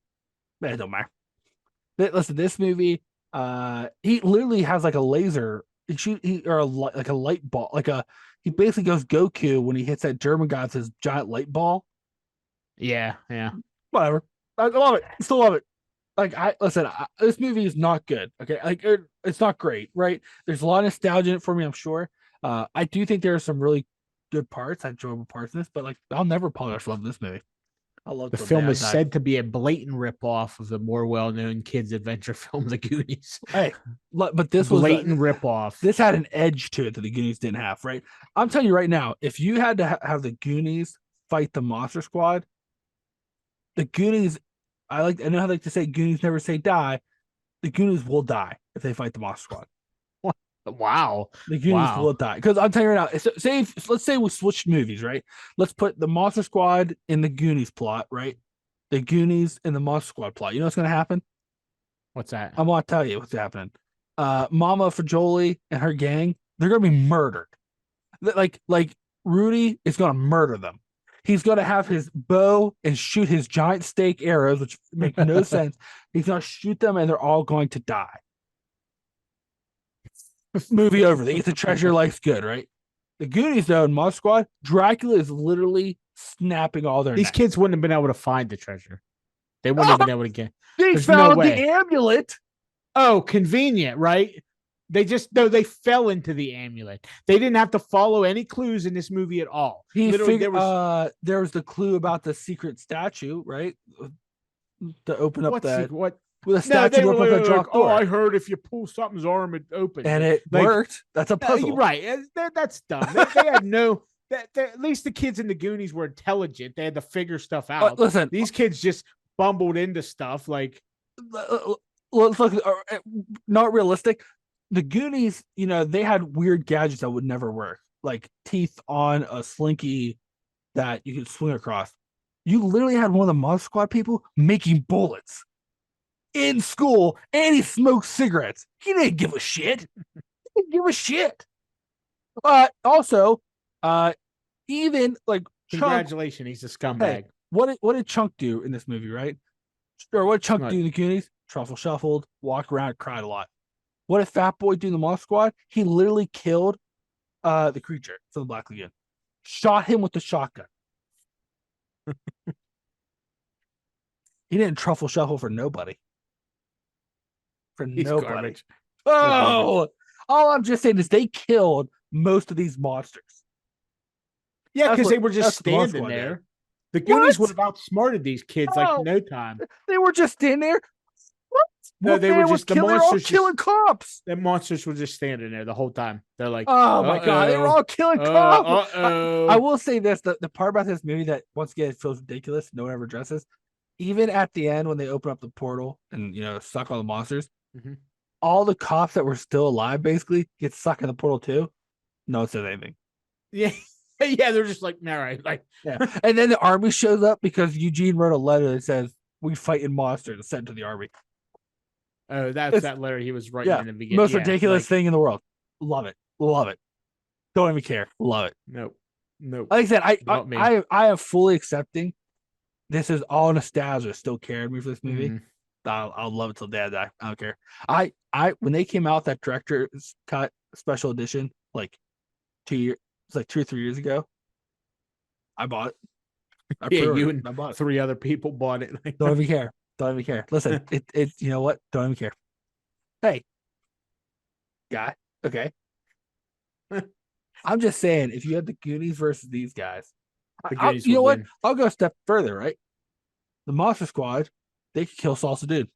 Speaker 1: It don't matter. Listen, this movie, he literally has like a laser like a light ball, he basically goes Goku when he hits that German guy with his giant light ball.
Speaker 2: Yeah, yeah.
Speaker 1: Whatever. I love it. Still love it. Like this movie is not good. Okay, like it's not great, right? There's a lot of nostalgia in it for me, I'm sure. I do think there are some really good parts, enjoyable parts in this, but like I'll never apologize for loving this movie. I love
Speaker 2: the film is said to be a blatant ripoff of the more well-known kids' adventure film, The Goonies.
Speaker 1: Hey, but this
Speaker 2: blatant ripoff.
Speaker 1: This had an edge to it that the Goonies didn't have, right? I'm telling you right now, if you had to have the Goonies fight the Monster Squad, the Goonies, I know how I like to say Goonies never say die. The Goonies will die if they fight the Monster Squad.
Speaker 2: Wow.
Speaker 1: The Goonies will
Speaker 2: Wow.
Speaker 1: die. Because I'm telling you right now, let's say we switched movies, right? Let's put the Monster Squad in the Goonies plot, right? The Goonies in the Monster Squad plot. You know what's gonna happen?
Speaker 2: What's that?
Speaker 1: I want to tell you what's happening. Mama Fajoli and her gang, they're gonna be murdered. Like Rudy is gonna murder them. He's gonna have his bow and shoot his giant stake arrows, which make no sense. He's gonna shoot them, and they're all going to die. Movie over. They get the treasure. Life's good, right? The Goonies, though, in Monster Squad, Dracula is literally snapping all their
Speaker 2: These
Speaker 1: necks.
Speaker 2: kids wouldn't have been able to find the treasure. They wouldn't have been able to get.
Speaker 1: They
Speaker 2: There's no
Speaker 1: found
Speaker 2: way.
Speaker 1: the amulet.
Speaker 2: Oh, convenient, right? They just no, they fell into the amulet. They didn't have to follow any clues in this movie at all.
Speaker 1: He
Speaker 2: Literally,
Speaker 1: figured there was the clue about the secret statue, right? To open up
Speaker 2: what
Speaker 1: that
Speaker 2: secret? What?
Speaker 1: with a
Speaker 2: No,
Speaker 1: statue
Speaker 2: they
Speaker 1: to
Speaker 2: were
Speaker 1: open up
Speaker 2: like,
Speaker 1: the drop
Speaker 2: oh,
Speaker 1: door.
Speaker 2: I heard if you pull something's arm, it opens.
Speaker 1: And it
Speaker 2: Like,
Speaker 1: worked. That's a puzzle.
Speaker 2: right? That's dumb. They had no. At least the kids in the Goonies were intelligent. They had to figure stuff out.
Speaker 1: Listen,
Speaker 2: These kids just bumbled into stuff. Like,
Speaker 1: let's look. Not realistic. The Goonies, they had weird gadgets that would never work, like teeth on a slinky that you could swing across. You literally had one of the Mod Squad people making bullets in school, and he smoked cigarettes. He didn't give a shit. He didn't give a shit. Also, even like
Speaker 2: congratulations, he's a scumbag.
Speaker 1: Hey, what did Chunk do in this movie, right? Or what did Chunk do in the Goonies? Truffle shuffled, walked around, cried a lot. What did Fat Boy do in the Moth Squad? He literally killed the creature from the Black Lagoon. Shot him with the shotgun. He didn't truffle shuffle for nobody.
Speaker 2: He's
Speaker 1: nobody.
Speaker 2: Garbage.
Speaker 1: Oh, all I'm just saying is they killed most of these monsters.
Speaker 2: Yeah, because they were just standing there. The Goonies would have outsmarted these kids like no time.
Speaker 1: They were just standing there. What?
Speaker 2: No, they were just the monsters
Speaker 1: killing cops.
Speaker 2: The monsters were just standing there the whole time. They're like,
Speaker 1: oh my god, they were all killing cops. I will say this: the part about this movie that once again feels ridiculous, no one ever addresses. Even at the end when they open up the portal and suck all the monsters, all the cops that were still alive basically get sucked in the portal too. No one says anything.
Speaker 2: Yeah. Yeah, they're just like, all right, like,
Speaker 1: yeah. And then the army shows up because Eugene wrote a letter that says, "We fight in monsters," and sent to the army.
Speaker 2: Oh, that's that letter he was writing in the beginning.
Speaker 1: Most ridiculous thing in the world. Love it. Don't even care. Love it.
Speaker 2: Nope.
Speaker 1: Like I said, I am fully accepting. This is all nostalgia. Still carried me for this movie. I'll love it till dad die. I don't care. I when they came out that director's cut special edition, like 2 years. It's like 2 or 3 years ago. I bought it.
Speaker 2: You and I bought it. 3 other people bought it.
Speaker 1: Don't even care. Don't even care. Listen, it you know what? Don't even care. Hey, guy. Okay. I'm just saying, if you had the Goonies versus these guys, you know what? I'll go a step further, right? The Monster Squad, they could kill Salsa Dude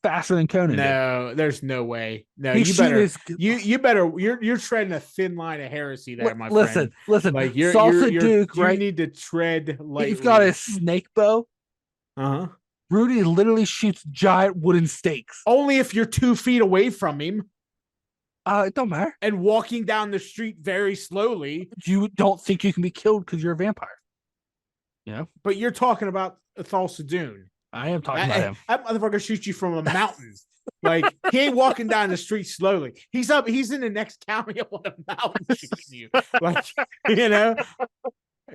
Speaker 1: faster than Conan.
Speaker 2: No, there's no way. No, you better. You better. You're treading a thin line of heresy there, my friend.
Speaker 1: Listen.
Speaker 2: Like
Speaker 1: Salsa Duke, right?
Speaker 2: You need to tread lightly.
Speaker 1: He's got a snake bow.
Speaker 2: Uh-huh.
Speaker 1: Rudy literally shoots giant wooden stakes.
Speaker 2: Only if you're 2 feet away from him.
Speaker 1: It don't matter.
Speaker 2: And walking down the street very slowly.
Speaker 1: You don't think you can be killed because you're a vampire.
Speaker 2: But you're talking about Thulsa Dune.
Speaker 1: I am talking about him.
Speaker 2: That motherfucker shoots you from a mountain. Like, he ain't walking down the street slowly. He's in the next county up on a mountain shooting you. Like,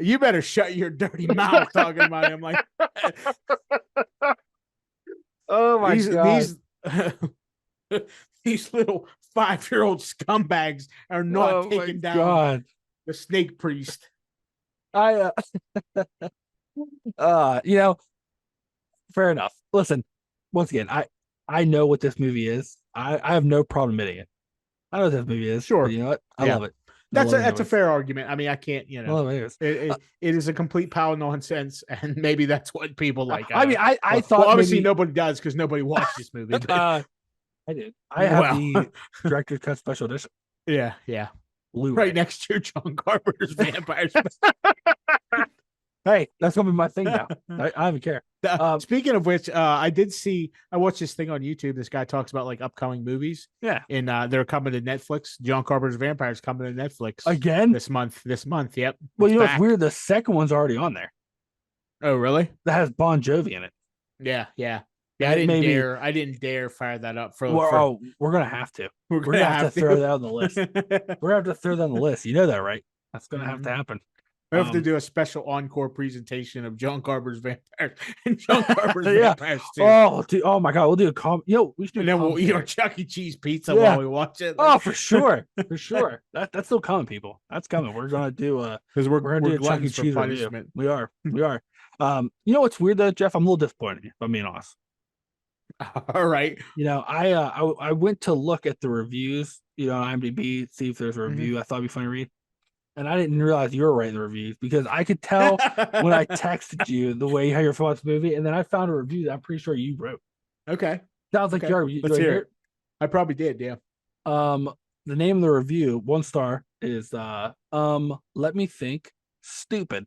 Speaker 2: you better shut your dirty mouth talking about him. Like,
Speaker 1: oh my god.
Speaker 2: These little 5-year-old scumbags are not taking down the snake priest.
Speaker 1: Fair enough. Listen, once again, I know what this movie is. I have no problem admitting it. I know what this movie is.
Speaker 2: Sure.
Speaker 1: You know what? I love it.
Speaker 2: That's a fair argument. I mean, I can't,
Speaker 1: it
Speaker 2: is a complete pile of nonsense, and maybe that's what people like.
Speaker 1: I thought
Speaker 2: obviously nobody does because nobody watched this movie.
Speaker 1: I did. I have the director's cut special edition.
Speaker 2: Yeah.
Speaker 1: Blu-ray.
Speaker 2: Right next to John Carpenter's Vampires.
Speaker 1: Hey, that's gonna be my thing now. I don't even care.
Speaker 2: Speaking of which, I watched this thing on YouTube. This guy talks about like upcoming movies,
Speaker 1: Yeah.
Speaker 2: and they're coming to Netflix. John Carpenter's Vampires coming to Netflix
Speaker 1: Again?
Speaker 2: this month. This month, yep,
Speaker 1: Well,
Speaker 2: it's
Speaker 1: you know what's
Speaker 2: back.
Speaker 1: weird? The second one's already on there.
Speaker 2: Oh, really?
Speaker 1: That has Bon Jovi in it.
Speaker 2: Yeah, yeah, yeah.
Speaker 1: And
Speaker 2: I
Speaker 1: it
Speaker 2: didn't
Speaker 1: maybe
Speaker 2: dare. I didn't dare fire that up
Speaker 1: well,
Speaker 2: for.
Speaker 1: oh, we're gonna have to.
Speaker 2: We're
Speaker 1: We're
Speaker 2: gonna
Speaker 1: gonna have to
Speaker 2: have
Speaker 1: throw
Speaker 2: to.
Speaker 1: that on the list. We're gonna have to throw that on the list. You know that, right? That's gonna have to
Speaker 2: Mhm.
Speaker 1: happen.
Speaker 2: We have to do a special encore presentation of John Carpenter's Vampires and John Carpenter's
Speaker 1: Yeah.
Speaker 2: Vampires too.
Speaker 1: Oh, dude. Oh my god. We'll do a we should do
Speaker 2: And
Speaker 1: a
Speaker 2: then we'll eat our
Speaker 1: commentary.
Speaker 2: Chuck E. Cheese pizza
Speaker 1: Yeah.
Speaker 2: while we watch it.
Speaker 1: Oh, for sure. For sure. That's still coming, people. That's coming. We're gonna do
Speaker 2: Because
Speaker 1: we're gonna
Speaker 2: we're
Speaker 1: do a Chuck E.
Speaker 2: gluttons for
Speaker 1: Cheese review.
Speaker 2: punishment.
Speaker 1: We are. We are. You know what's weird though, Jeff? I'm a little disappointed, if I'm being honest.
Speaker 2: All right.
Speaker 1: You know, I went to look at the reviews, on IMDb, see if there's a review I thought would be funny to read. And I didn't realize you were writing the reviews because I could tell when I texted you the way how you're feeling about the movie, and then I found a review that I'm pretty sure you wrote.
Speaker 2: Okay.
Speaker 1: Sounds like
Speaker 2: Okay.
Speaker 1: your
Speaker 2: Let's hear it. I probably did. Yeah.
Speaker 1: The name of the review, 1 star, is let me think, stupid.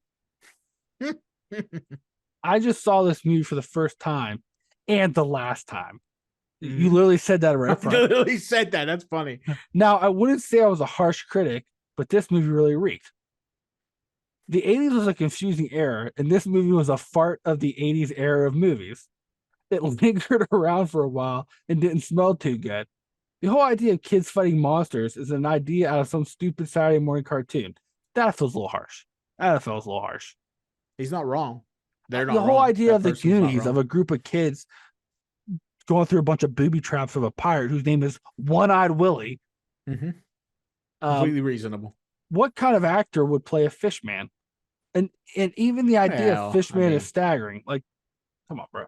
Speaker 1: I just saw this movie for the first time and the last time. You literally said that right
Speaker 2: I literally said that. That's funny.
Speaker 1: Now, I wouldn't say I was a harsh critic, but this movie really reeked. The 80s was a confusing era, and this movie was a fart of the 80s era of movies. It lingered around for a while and didn't smell too good. The whole idea of kids fighting monsters is an idea out of some stupid Saturday morning cartoon. That feels a little harsh. That feels a little harsh.
Speaker 2: He's not wrong. They're
Speaker 1: The
Speaker 2: not
Speaker 1: whole
Speaker 2: wrong.
Speaker 1: idea
Speaker 2: That
Speaker 1: of the
Speaker 2: person's not
Speaker 1: Goonies, of
Speaker 2: wrong.
Speaker 1: a group of kids going through a bunch of booby traps of a pirate whose name is One-Eyed Willie.
Speaker 2: Mm-hmm.
Speaker 1: Um,
Speaker 2: Completely reasonable.
Speaker 1: what kind of actor would play a fishman? And even the idea of
Speaker 2: Well,
Speaker 1: fishman is staggering. Like, come on, bro.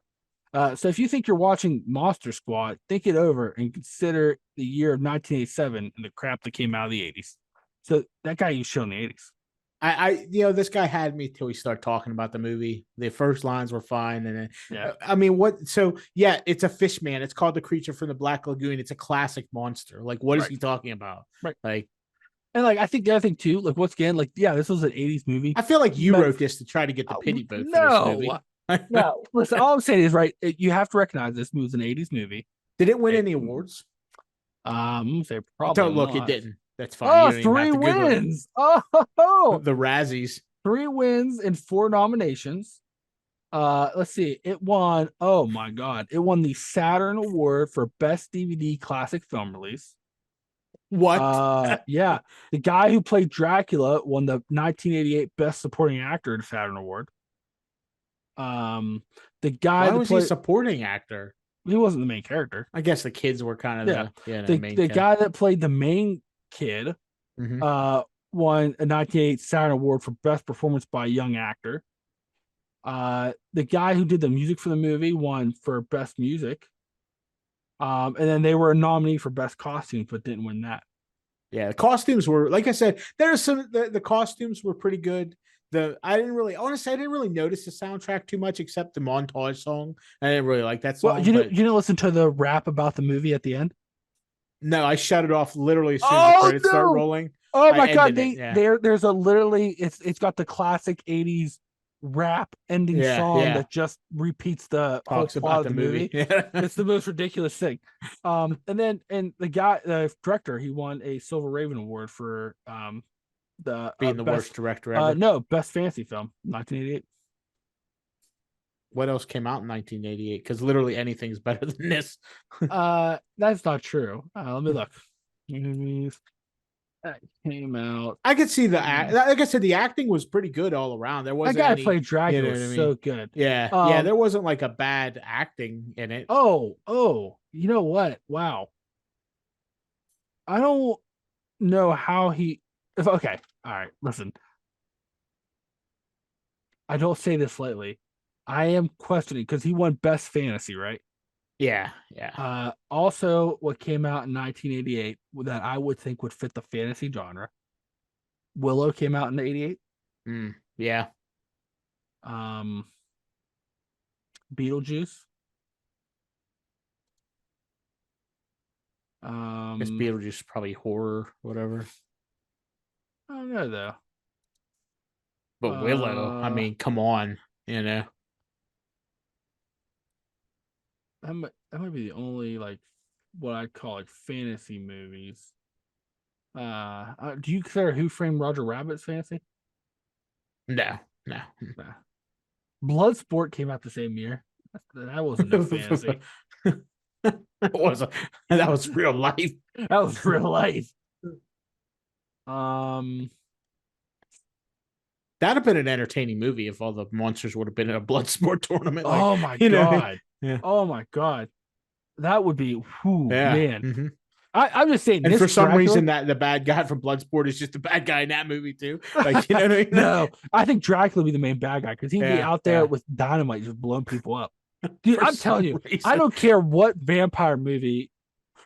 Speaker 1: So if you think you're watching Monster Squad, think it over and consider the year of 1987 and the crap that came out of the 80s. So that guy you showed in the 80s.
Speaker 2: This guy had me till we start talking about the movie. The first lines were fine, and then,
Speaker 1: Yeah.
Speaker 2: I mean, what? So yeah, it's a fish man. It's called the creature from the Black Lagoon. It's a classic monster. Like, what is he talking about?
Speaker 1: Right.
Speaker 2: Like,
Speaker 1: and like I think the other thing too, like once again, like yeah, this was an 80s movie.
Speaker 2: I feel like you wrote this to try to get the pity vote for this movie.
Speaker 1: No, listen, all I'm saying is right. You have to recognize this movie was an 80s movie.
Speaker 2: Did it win any awards?
Speaker 1: I'm gonna say probably
Speaker 2: Don't look,
Speaker 1: not.
Speaker 2: it didn't. That's fine.
Speaker 1: Oh,
Speaker 2: You don't even have
Speaker 1: 3
Speaker 2: to Google it.
Speaker 1: wins. Oh,
Speaker 2: The Razzies.
Speaker 1: 3 wins and 4 nominations. Let's see. It won. Oh my god! It won the Saturn Award for Best DVD Classic Film Release.
Speaker 2: What?
Speaker 1: Yeah. The guy who played Dracula won the 1988 Best Supporting Actor at Saturn Award. The guy
Speaker 2: Why was he a supporting actor?
Speaker 1: He wasn't the main character.
Speaker 2: I guess the kids were kind of
Speaker 1: the guy that played the main kid won a 1988 Saturn Award for Best Performance by a Young Actor. The guy who did the music for the movie won for Best Music. And then they were a nominee for Best Costumes, but didn't win that.
Speaker 2: Yeah, the costumes were, like I said, there's some the costumes were pretty good. I didn't really notice the soundtrack too much except the montage song. I didn't really like that song.
Speaker 1: Well, you didn't listen to the rap about the movie at the end?
Speaker 2: No, I shut it off literally as soon as the credits start rolling.
Speaker 1: Oh my god, there's a literally it's got the classic 80s rap ending song that just repeats the
Speaker 2: talks
Speaker 1: whole plot
Speaker 2: about
Speaker 1: of the movie. It's the most ridiculous thing. And the director, he won a Silver Raven Award for
Speaker 2: being the worst director ever.
Speaker 1: No, best fantasy film, 1988.
Speaker 2: What else came out in 1988? Because literally anything's better than this.
Speaker 1: That's not true. Let me look. That came out.
Speaker 2: I could see like I said, the acting was pretty good all around. There wasn't.
Speaker 1: That guy played Dracula was so good.
Speaker 2: Yeah, there wasn't like a bad acting in it.
Speaker 1: Oh, you know what? Wow. I don't know how he. Okay, all right. Listen, I don't say this lightly. I am questioning because he won Best Fantasy, right?
Speaker 2: Yeah.
Speaker 1: Also, what came out in 1988 that I would think would fit the fantasy genre. Willow came out in 88.
Speaker 2: Yeah.
Speaker 1: Beetlejuice.
Speaker 2: Guess Beetlejuice is probably horror, whatever.
Speaker 1: I don't know though.
Speaker 2: But Willow, I
Speaker 1: Uh,
Speaker 2: mean, come on, you know.
Speaker 1: that might be the only like what I'd call like fantasy movies. Do you consider Who Framed Roger Rabbit's fantasy?
Speaker 2: No, no.
Speaker 1: Nah. Bloodsport came out the same year. That wasn't no fantasy.
Speaker 2: That was real life.
Speaker 1: That was real life. Um,
Speaker 2: That'd have been an entertaining movie if all the monsters would have been in a blood sport tournament. Like,
Speaker 1: oh my
Speaker 2: you know,
Speaker 1: god.
Speaker 2: yeah,
Speaker 1: Oh my god. That would be whew,
Speaker 2: yeah.
Speaker 1: man.
Speaker 2: Mm-hmm.
Speaker 1: I'm just saying
Speaker 2: And
Speaker 1: this
Speaker 2: for some
Speaker 1: Dracula,
Speaker 2: reason, that the bad guy from Bloodsport is just the bad guy in that movie too. Like, you know what I mean?
Speaker 1: no, I think Dracula would be the main bad guy because he'd be
Speaker 2: Yeah,
Speaker 1: out there
Speaker 2: yeah.
Speaker 1: with dynamite just blowing people up. Dude,
Speaker 2: For
Speaker 1: I'm telling
Speaker 2: some
Speaker 1: you,
Speaker 2: reason.
Speaker 1: I don't care what vampire movie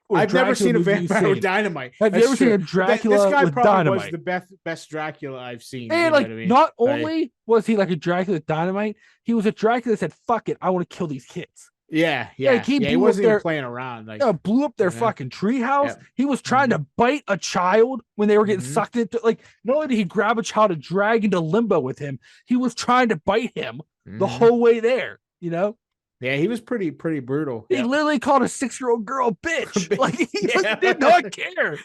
Speaker 1: or
Speaker 2: I've never
Speaker 1: Dracula
Speaker 2: seen a
Speaker 1: movie you've
Speaker 2: vampire with
Speaker 1: seen.
Speaker 2: dynamite.
Speaker 1: Have you
Speaker 2: That's
Speaker 1: ever seen
Speaker 2: true.
Speaker 1: a Dracula
Speaker 2: This guy
Speaker 1: with
Speaker 2: probably was
Speaker 1: dynamite?
Speaker 2: the best Dracula I've seen.
Speaker 1: And
Speaker 2: You know
Speaker 1: like,
Speaker 2: what I mean?
Speaker 1: not
Speaker 2: Like,
Speaker 1: only was he like a Dracula with dynamite, he was a Dracula that said, "Fuck it, I want to kill these kids."
Speaker 2: yeah,
Speaker 1: Like
Speaker 2: yeah,
Speaker 1: he
Speaker 2: yeah. He
Speaker 1: blew up
Speaker 2: wasn't even
Speaker 1: their
Speaker 2: playing around. Like,
Speaker 1: blew up their
Speaker 2: you know?
Speaker 1: fucking treehouse.
Speaker 2: Yeah.
Speaker 1: He was trying to bite a child when they were getting
Speaker 2: Mhm.
Speaker 1: sucked into. Like, not only did he grab a child and drag into limbo with him, he was trying to bite him the
Speaker 2: Mhm.
Speaker 1: whole way there. You know,
Speaker 2: Yeah, he was pretty brutal.
Speaker 1: he
Speaker 2: Yeah.
Speaker 1: literally called a 6-year-old girl a bitch. Like he
Speaker 2: Yeah.
Speaker 1: did not care.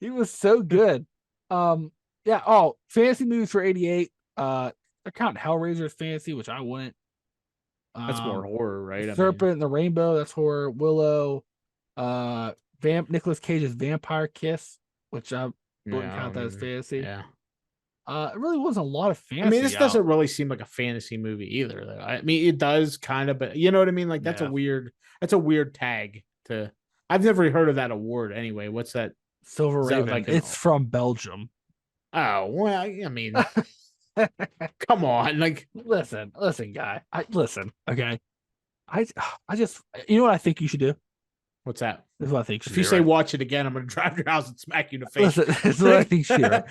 Speaker 1: He was so good. Yeah. Oh, fantasy movies for '88. I count Hellraiser as fantasy, which I wouldn't.
Speaker 2: That's more horror, right? I
Speaker 1: Serpent
Speaker 2: mean,
Speaker 1: and the Rainbow, that's horror. Willow, uh, Nicolas Cage's Vampire Kiss, which I wouldn't
Speaker 2: yeah, I
Speaker 1: count that as
Speaker 2: mean,
Speaker 1: fantasy.
Speaker 2: yeah.
Speaker 1: It really wasn't a lot of
Speaker 2: I mean,
Speaker 1: fantasy
Speaker 2: this
Speaker 1: out.
Speaker 2: doesn't really seem like a fantasy movie either. Though. I mean, it does kind of, but you know what I mean. Like
Speaker 1: Yeah.
Speaker 2: that's a weird tag to. I've never heard of that award. Anyway, what's that?
Speaker 1: Silver
Speaker 2: Is that
Speaker 1: Raven.
Speaker 2: like
Speaker 1: It's from Belgium.
Speaker 2: Oh well, I mean, come on, like
Speaker 1: listen, guy. Listen, okay. I just, you know what I think you should do.
Speaker 2: what's that?
Speaker 1: This is what I think.
Speaker 2: If you say watch it again, I'm gonna drive your house and smack you in the face.
Speaker 1: Listen, this is what I think you should do.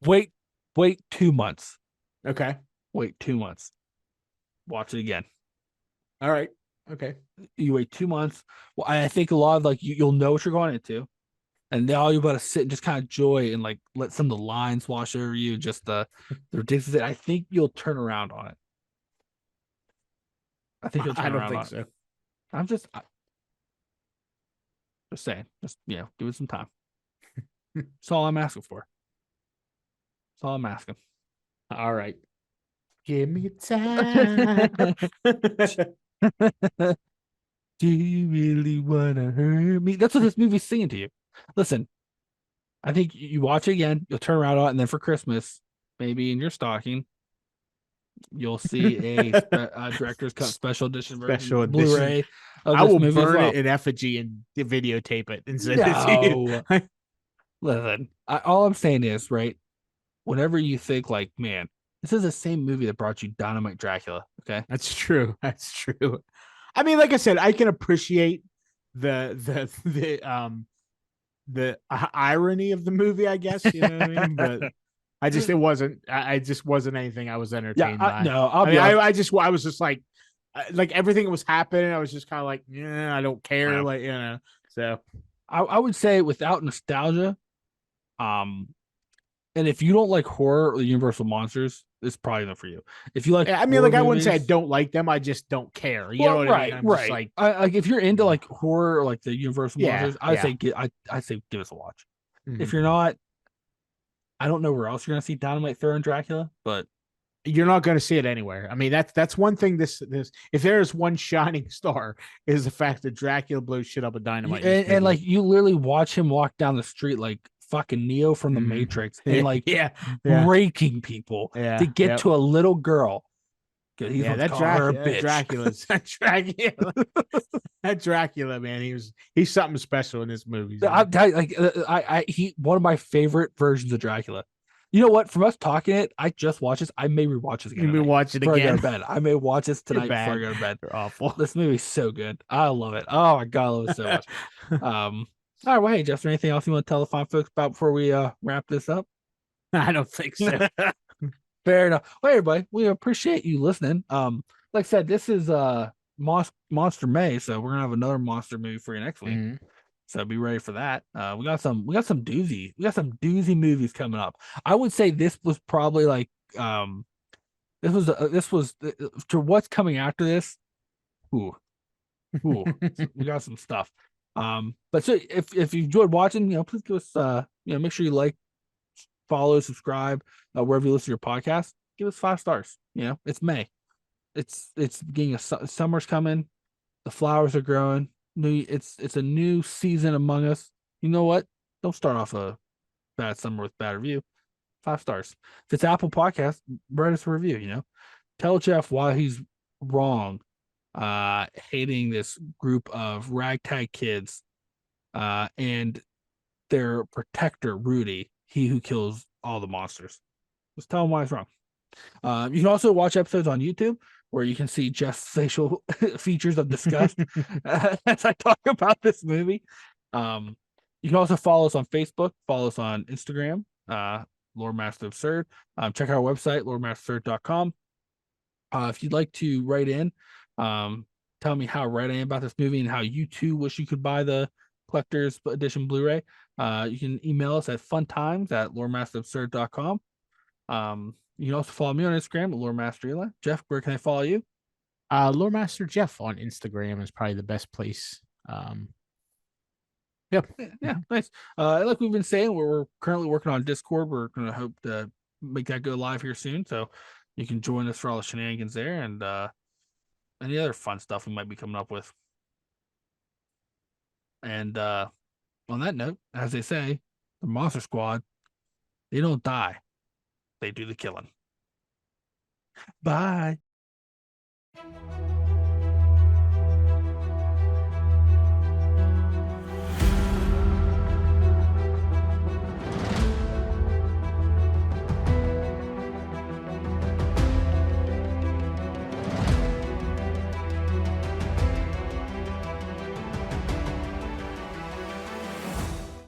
Speaker 1: Right? Wait 2 months.
Speaker 2: Okay.
Speaker 1: Wait 2 months. Watch it again.
Speaker 2: All right. Okay.
Speaker 1: You wait 2 months. Well, I think a lot of like you'll know what you're going into, and now you gotta sit and just kind of enjoy and like let some of the lines wash over you. Just the ridiculous. I think you'll turn around on it. I think you'll turn
Speaker 2: I don't
Speaker 1: around
Speaker 2: think
Speaker 1: on it.
Speaker 2: so.
Speaker 1: I'm just saying. Just give it some time. That's all I'm asking for. That's all I'm asking.
Speaker 2: All right. Give me time.
Speaker 1: Do you really wanna hurt me? That's what this movie's singing to you. Listen, I think you watch it again, you'll turn around on it, and then for Christmas, maybe in your stocking, you'll see a director's cut special edition version,
Speaker 2: Special edition.
Speaker 1: Blu-ray.
Speaker 2: I will burn it in effigy and videotape it and send it to you.
Speaker 1: Listen, all I'm saying is, right, whenever you think like, man, this is the same movie that brought you Dynamite Dracula. Okay,
Speaker 2: that's true. That's true. I mean, like I said, I can appreciate the irony of the movie, I guess. You know what I mean? But I just wasn't anything I was entertained by.
Speaker 1: No,
Speaker 2: I was just like everything that was happening. I was just kind of like, yeah, I don't care.
Speaker 1: Wow.
Speaker 2: Like, you know, so
Speaker 1: I would say without nostalgia, and if you don't like horror or the Universal monsters, it's probably not for you. If you like,
Speaker 2: yeah, I mean, like, I wouldn't say I
Speaker 1: movies,
Speaker 2: don't like them. I just don't care. You know what I mean? I'm just like,
Speaker 1: like if you're into like horror or like the Universal monsters, I
Speaker 2: yeah.
Speaker 1: say give us a watch.
Speaker 2: Mhm.
Speaker 1: If you're not, I don't know where else you're gonna see Dynamite throwing Dracula, but
Speaker 2: you're not going to see it anywhere. I mean, that's one thing. This if there is one shining star, is the fact that Dracula blows shit up with dynamite.
Speaker 1: and like you literally watch him walk down the street like fucking Neo from the Matrix and like breaking people to get to a little girl. He's
Speaker 2: that Dracula's that Dracula, man. He's something special in this movie.
Speaker 1: One of my favorite versions of Dracula. You know what? From us talking it, I just watched this. I may rewatch this again.
Speaker 2: You may watch it
Speaker 1: again.
Speaker 2: I
Speaker 1: go to bed. I may watch this tonight before I go to bed.
Speaker 2: You're awful.
Speaker 1: This movie's so good. I love it. Oh my god, I love it so much. All right, well, hey, Justin, anything else you want to tell the fine folks about before we wrap this up?
Speaker 2: I don't think so.
Speaker 1: Fair enough. Well, everybody, we appreciate you listening. Like I said, this is Monster May, so we're gonna have another monster movie for you next week.
Speaker 2: Mm-hmm.
Speaker 1: So be ready for that. We got some doozy movies coming up. I would say this was probably like this was to what's coming after this. Ooh, ooh, we got some stuff. But so if you enjoyed watching, please give us make sure you like, follow, subscribe, wherever you listen to your podcast. Give us 5 stars. It's May. It's beginning of summer's coming. The flowers are growing. It's a new season among us. You know what? Don't start off a bad summer with bad review. 5 stars. If it's Apple Podcast, write us a review. Tell Jeff why he's wrong, hating this group of ragtag kids, and their protector, Rudy, he who kills all the monsters. Just tell him why he's wrong. You can also watch episodes on YouTube where you can see Jeff's facial features of disgust as I talk about this movie. You can also follow us on Facebook, follow us on Instagram, Loremaster Absurd. Check out our website, loremasterabsurd.com. If you'd like to write in, tell me how right I am about this movie and how you too wish you could buy the collector's edition Blu-ray, you can email us at funtimes@loremasterabsurd.com. You can also follow me on Instagram at loremasterela. Jeff, where can I follow you?
Speaker 2: Loremaster Jeff on Instagram is probably the best place. Yep.
Speaker 1: Yeah, nice. Like we've been saying, we're currently working on Discord. We're going to hope to make that go live here soon, so you can join us for all the shenanigans there and any other fun stuff we might be coming up with. And on that note, as they say, the Monster Squad, they don't die. They do the killing. Bye.